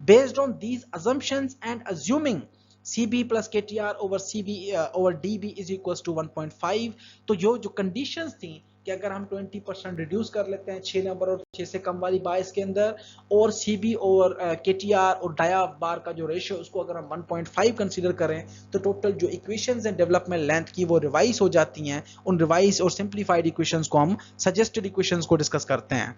Based on these assumptions and assuming CB plus KTR over CB over DB is equals to 1.5, तो जो कंडीशंस थी कि अगर हम 20% रिड्यूस कर लेते हैं 6 नंबर और 6 से कम वाली बाइस के अंदर और CB और KTR और डाया बार का जो रेशियो उसको अगर हम 1.5 कंसीडर करें तो टोटल जो इक्वेशंस हैं डेवलपमेंट लेंथ की वो रिवाइज हो जाती हैं। उन रिवाइज और सिंप्लीफाइड इक्वेशंस को हम सजेस्टेड इक्वेशंस को डिस्कस करते हैं।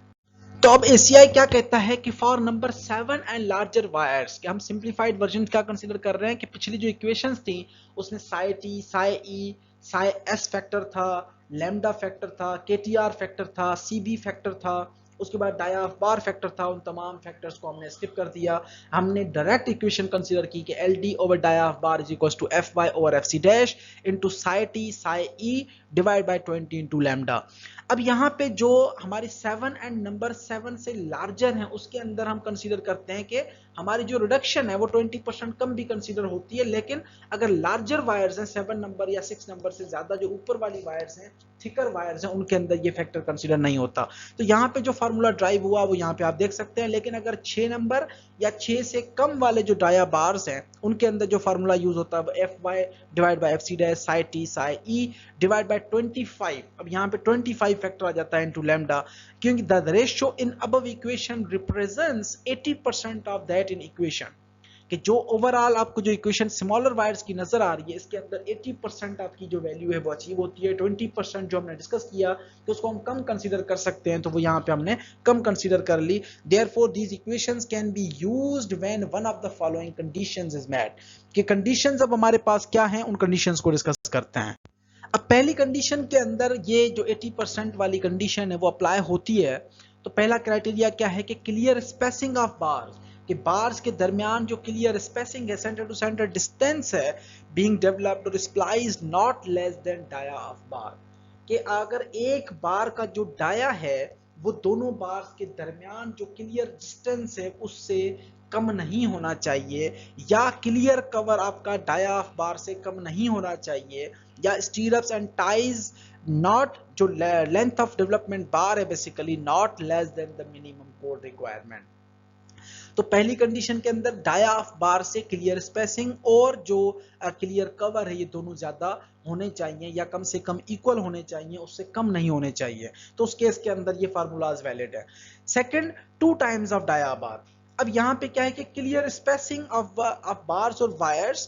तो अब ACI क्या कहता है कि for number 7 and larger wires कि हम सिंप्लीफाइड वर्जन क्या कंसीडर कर रहे हैं कि पिछली जो इक्वेशंस थी उसमें Sai T, psi E, psi S factor था, लैम्डा फैक्टर था, KTR फैक्टर था, CB फैक्टर था, उसके बाद डाया ऑफ बार फैक्टर था। उन तमाम फैक्टर्स को हमने स्किप कर दिया। हमने डायरेक्ट इक्वेशन कंसीडर की कि LD over dia of bar is equal to FY over FC dash into psi T psi E divide by 20 into lambda. अब यहाँ पे जो हमारी 7 एंड नंबर 7 से लार्जर हैं उसके अंदर हम कंसीडर करते हैं कि हमारी जो रिडक्शन है वो 20% कम भी कंसीडर होती है, लेकिन अगर लार्जर वायर्स हैं 7 नंबर या 6 नंबर से ज्यादा जो ऊपर वाली वायर्स हैं थिकर वायर्स हैं उनके अंदर ये फैक्टर कंसीडर नहीं होता। तो यहाँ पे जो फार्मूला ड्राइव हुआ वो यहाँ पे आप देख सकते हैं, लेकिन अगर 6 नंबर या 6 से कम वाले जो डाया बार्स हैं उनके अंदर जो फार्मूला यूज होता है वो FY divide by FC dash Sai T psi E divide bye 25। अब यहाँ पे 25 फैक्टर आ जाता है इनटू लैम्डा, क्योंकि the ratio in above equation represents 80% of that in equation कि जो ओवरऑल आपको जो इक्वेशन स्मॉलर वायर्स की नजर आ रही है इसके अंदर 80% आपकी जो वैल्यू है वो अचीव होती है। 20% जो हमने डिस्कस किया तो उसको हम कम कंसीडर कर सकते हैं, तो वो यहाँ पे हमने कम कंसीडर कर ली। Therefore these equations can be used when one of the following conditions is met कि कंडीशंस अब हमारे पास क्या हैं उन कंडीशंस को डिस्कस करते हैं। अब पहली कंडीशन के अंदर ये जो 80% वाली कंडीशन है वो अप्लाई होती है। तो पहला क्राइटेरिया क्या है कि क्लियर स्पेसिंग ऑफ बार्स कि बार्स के दरमियान जो क्लियर स्पेसिंग है, सेंटर टू सेंटर डिस्टेंस है, बीइंग डेवलप्ड और spliced not less than dia of bar, कि अगर एक बार का जो डाया है वो दोनों बार्स के दरमियान जो क्लियर डिस्टेंस है उससे कम नहीं होना चाहिए, या क्लियर कवर आपका डाया ऑफ बार से कम नहीं होना चाहिए, या स्टीरअप्स एंड टाइज नॉट, जो लेंथ ऑफ डेवलपमेंट बार है basically, not less then the minimum code requirement. तो पहली कंडीशन के अंदर डाया ऑफ बार से क्लियर स्पेसिंग और जो क्लियर कवर है ये दोनों ज्यादा होने चाहिए या कम से कम इक्वल होने चाहिए, उससे कम नहीं होने चाहिए। तो उस केस के अंदर ये फार्मूलाज वैलिड है। सेकंड, 2 टाइम्स ऑफ डाया बार। अब यहाँ पे क्या है कि क्लियर स्पेसिंग ऑफ बार्स और वायर्स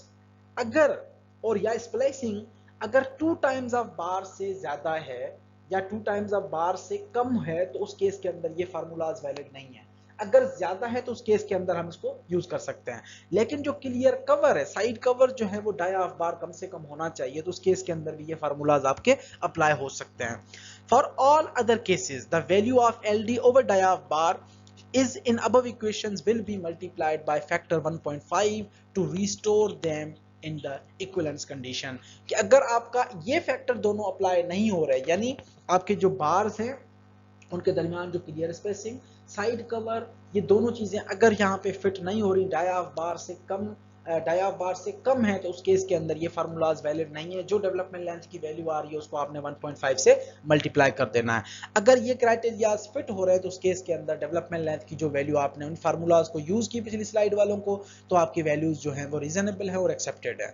अगर, और या स्प्लाइसिंग अगर 2 टाइम्स ऑफ बार से ज्यादा है या 2 टाइम्स ऑफ बार से कम है तो उस केस के अंदर ये फार्मूलाज वैलिड नहीं है। अगर ज्यादा है तो उस केस के अंदर हम इसको यूज कर सकते हैं। लेकिन जो क्लियर कवर है, साइड कवर जो है वो डाया ऑफ बार कम से कम होना चाहिए, तो उस केस के अंदर भी ये फार्मूलाज आपके अप्लाई हो सकते हैं। For all other cases the value of LD over dia of bar is in above equations will be multiplied by factor 1.5 to restore them in the equivalence condition। कि अगर आपका ये फैक्टर दोनों apply नहीं हो रहे, यानी आपके जो बार्स हैं उनके दरमियान जो क्लियर स्पेसिंग, साइड कवर, ये दोनों चीजें अगर यहाँ पे फिट नहीं हो रही, डाया ऑफ बार से कम है, तो उस केस के अंदर ये फार्मूलाज वैलिड नहीं है। जो डेवलपमेंट लेंथ की वैल्यू आ रही है उसको आपने 1.5 से मल्टीप्लाई कर देना है। अगर ये क्राइटेरियाज फिट हो रहे हैं तो उस केस के अंदर डेवलपमेंट लेंथ की जो वैल्यू आपने उन फार्मूलाज को यूज की पिछली स्लाइड वालों को, तो आपकी वैल्यूज जो है वो रीजनेबल है और एक्सेप्टेड है।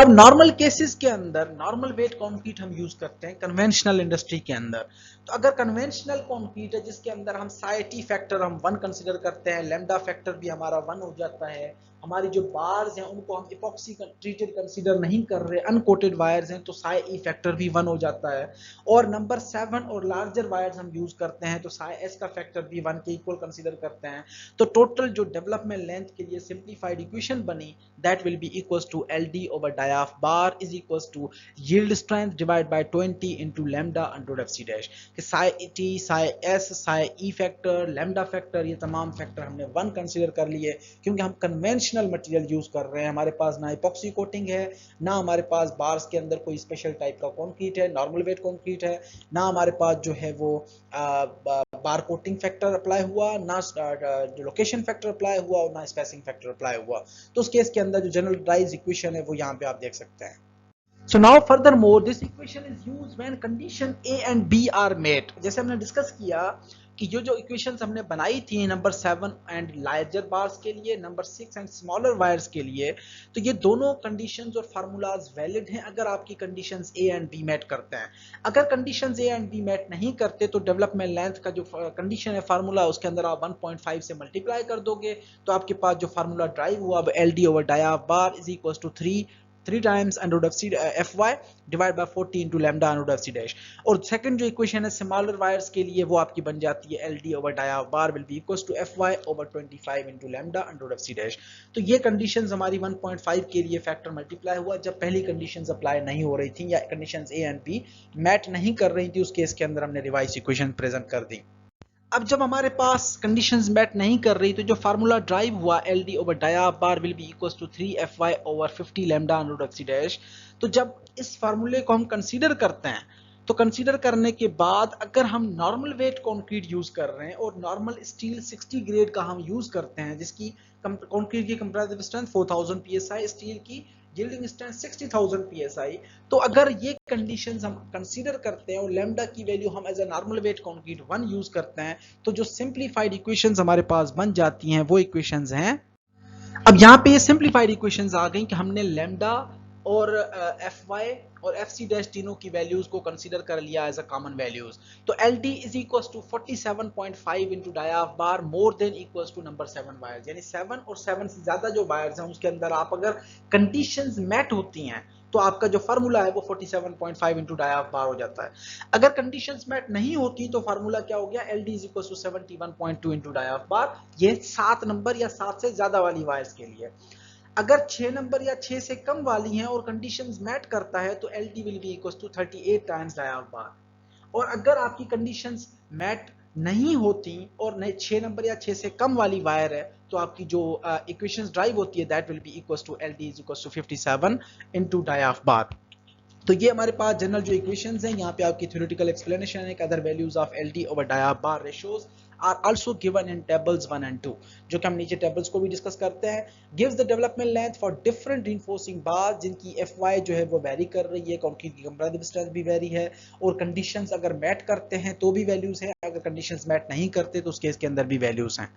अब नॉर्मल केसेस के अंदर नॉर्मल वेट कंक्रीट हम यूज करते हैं कन्वेंशनल इंडस्ट्री के अंदर। तो अगर कन्वेंशनल कंक्रीट है जिसके अंदर हम साई टी फैक्टर हम 1 कंसीडर करते हैं, लैम्डा फैक्टर भी हमारा 1 हो जाता है, हमारी जो बार्स हैं उनको हम इपॉक्सी ट्रीटेड कंसीडर नहीं कर रहे, अनकोटेड वायर्स हैं तो साई ई फैक्टर भी 1 हो जाता है, और नंबर 7 और लार्जर वायर्स हम यूज करते हैं तो साई एस का फैक्टर भी 1 के इक्वल कंसीडर करते हैं। तो टोटल जो डेवलपमेंट लेंथ के लिए सिंप्लीफाइड इक्वेशन बनी that will be equals to LD over dia of bar is equals to yield strength divide by 20 into lambda under F C dash. कि psi T, psi S, psi E factor, lambda factor, ये तमाम factor हमने 1 consider कर लिए क्योंकि हम conventional material use कर रहे हैं। हमारे पास ना इपॉक्सी कोटिंग है, ना हमारे पास बार्स के अंदर कोई स्पेशल टाइप का कंक्रीट है, नॉर्मल वेट कंक्रीट है, ना हमारे पास जो है वो बार कोटिंग फैक्टर अप्लाई हुआ, ना लोकेशन फैक्टर अप्लाई हुआ और ना स्पेसिंग फैक्टर अप्लाई हुआ। तो उस केस के अंदर जो जनरलाइज इक्वेशन है वो यहाँ पे आप देख सकते हैं। So now furthermore this equation is used when condition A and B are met। जैसे हमने डिस्कस किया कि जो इक्वेशंस हमने बनाई थी नंबर 7 एंड लार्जर बार्स के लिए, नंबर 6 एंड स्मॉलर वायर्स के लिए, तो ये दोनों कंडीशंस और फार्मूलाज वैलिड हैं अगर आपकी conditions A and B met करते हैं। अगर conditions A and B met नहीं करते तो डेवलपमेंट लेंथ का जो कंडीशन है फार्मूला उसके अंदर आप 1.5 से मल्टीप्लाई कर दोगे तो आपके पास जो फार्मूला ड्राइव हुआ अब L D over dia bar is equal to 3 times under root of c fy divided by 40 into lambda under root of c dash। और सेकंड जो इक्वेशन है स्मॉलर वायर्स के लिए वो आपकी बन जाती है L D over dia bar will be equals to fy over 25 into lambda under root of c dash। तो ये कंडीशंस हमारी 1.5 के लिए फैक्टर मल्टीप्लाई हुआ जब पहली कंडीशंस अप्लाई नहीं हो रही थी या conditions A and B match नहीं कर रही थी, उस केस के अंदर हमने रिवाइज इक्वेशन प्रेजेंट कर दी। अब जब हमारे पास कंडीशंस मैट नहीं कर रही तो जो फार्मूला ड्राइव हुआ L D over dia bar will be equals to 3fy over 50 lambda under root of C dash. तो जब इस फार्मूले को हम कंसीडर करते हैं तो कंसीडर करने के बाद अगर हम नॉर्मल वेट कंक्रीट यूज कर रहे हैं और नॉर्मल स्टील 60 ग्रेड का हम यूज करते हैं जिसकी कंक्रीट की कंप्रेसिव स्ट्रेंथ 4000 psi, स्टील की यील्डिंग स्ट्रेंथ 60000 psi, तो अगर ये कंडीशंस हम कंसीडर करते हैं और लैम्डा की वैल्यू हम as a normal weight concrete 1 use करते हैं तो जो सिंप्लीफाइड इक्वेशंस हमारे पास बन जाती हैं वो इक्वेशंस हैं। अब यहाँ पे ये सिंप्लीफाइड इक्वेशंस आ गई कि हमने लैम्डा और fy और fc डैश तीनों की वैल्यूज को कंसीडर कर लिया एज अ कॉमन वैल्यूज। तो ld is equals to 47.5 into dia of bar more than equals to number 7 wires, यानी 7 और 7 से ज्यादा जो वायर्स हैं उसके अंदर आप अगर कंडीशंस मैट होती हैं तो आपका जो फार्मूला है वो 47.5 इनटू डाया ऑफ बार हो जाता है। अगर कंडीशंस मैट नहीं होती तो फार्मूला क्या हो गया, ld is equals to 71.2 into dia of bar, ये 7 नंबर या 7 से ज्यादा वाली वायर्स के लिए। अगर 6 नंबर या 6 से कम वाली हैं और कंडीशंस मैट करता है तो LD will be equals to 38 times dia of bar. और अगर आपकी कंडीशंस मैट नहीं होती और 6 नंबर या 6 से कम वाली वायर है तो आपकी जो इक्वेशंस ड्राइव होती है that will be equals to L D is equals to 57 into dia of bar. तो ये हमारे पास जनरल जो इक्वेशंस हैं, यहाँ पे आपकी थ्योरेटिकल एक्सप्लेनेशन है कि other values of L D over dia of bar ratios are also given in tables 1 and 2, जो कि हम नीचे टेबल्स को भी डिस्कस करते हैं। Gives the development length for different reinforcing bar जिनकी एफ वाई जो है वो वेरी कर रही है, कंक्रीट की कंप्रेसिव स्ट्रेंथ भी वेरी है, और कंडीशंस अगर मैट करते हैं तो भी वैल्यूज हैं, अगर कंडीशंस मैट नहीं करते तो उस केस के अंदर भी वैल्यूज हैं।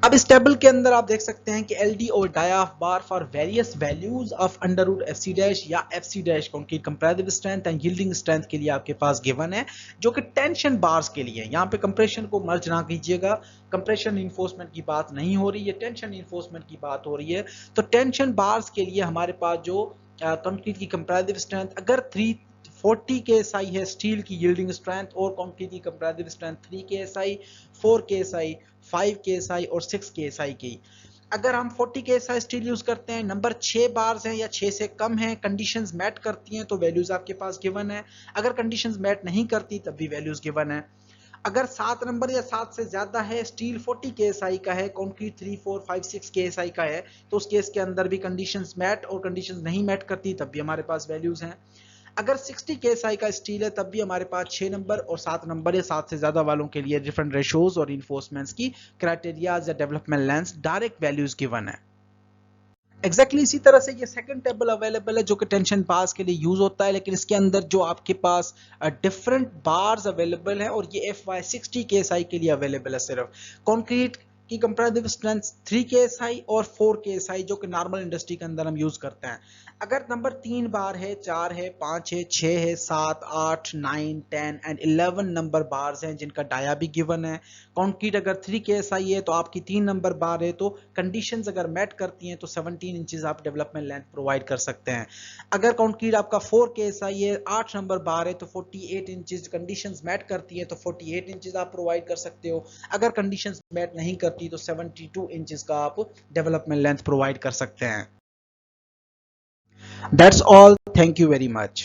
अब इस टेबल के अंदर आप देख सकते हैं कि एल डी और dia of bar for various values of under root F C dash या F C dash concrete comparative strength and yielding strength के लिए आपके पास गिवन है, जो कि टेंशन बार्स के लिए। यहाँ पे कंप्रेशन को मर्ज ना कीजिएगा, कंप्रेशन इन्फोर्समेंट की बात नहीं हो रही है, टेंशन इन्फोर्समेंट की बात हो रही है। तो टेंशन बार्स के लिए हमारे पास जो कंक्रीट की कंपैरेटिव स्ट्रेंथ अगर 340 KSI है स्टील की यील्डिंग स्ट्रेंथ, और कंक्रीट की comparative strength 3 KSI, 4 KSI, 5 KSI और 6 KSI की। अगर हम 40 KSI स्टील यूज करते हैं, नंबर 6 बार्स हैं या 6 से कम हैं, कंडीशंस मैट करती हैं तो वैल्यूज आपके पास गिवन है। अगर कंडीशंस मैट नहीं करती तब भी वैल्यूज गिवन है। अगर 7 नंबर या 7 से ज्यादा है, स्टील 40 KSI का है, कंक्रीट 3, 4, 5, 6 KSI का है, तो उस केस के अंदर भी कंडीशंस मैट और कंडीशंस नहीं मैट करती तब भी हमारे पास वैल्यूज हैं। अगर 60 KSI का स्टील है तब भी हमारे पास 6 नंबर और 7 नंबर या 7 से ज्यादा वालों के लिए डिफरेंट रेशोज और इन्फोर्समेंट्स की क्राइटेरियाज या development length direct values given है। एग्जैक्टली इसी तरह से ये सेकंड टेबल अवेलेबल है जो कि टेंशन बार्स के लिए यूज होता है, लेकिन इसके अंदर जो आपके पास डिफरेंट बार्स अवेलेबल है और ये FY60 KSI के लिए अवेलेबल है। सिर्फ कंक्रीट की कंपैरेटिव स्ट्रेंथ 3 KSI और 4 KSI जो कि नॉर्मल इंडस्ट्री के अंदर हम यूज करते हैं। अगर नंबर 3 बार है, 4 है, 5 है, 6 है, 7, 8, 9, 10 एंड 11 नंबर बार्स हैं जिनका डाया भी गिवन है। कंक्रीट अगर 3 KSI है तो आपकी 3 नंबर बार है, तो कंडीशंस अगर मैट करती हैं तो 17 इंचेस आप डेवलपमेंट लेंथ प्रोवाइड कर सकते हैं। अगर कंक्रीट आपका 4 KSI है, 8 नंबर बार है, तो 48 इंचेस कंडीशंस मैट करती है तो 48 इंचेस आप प्रोवाइड कर सकते हो। अगर कंडीशंस मैट नहीं करती तो 72 इंचेस का आप डेवलपमेंट लेंथ प्रोवाइड कर सकते हैं। That's all. Thank you very much.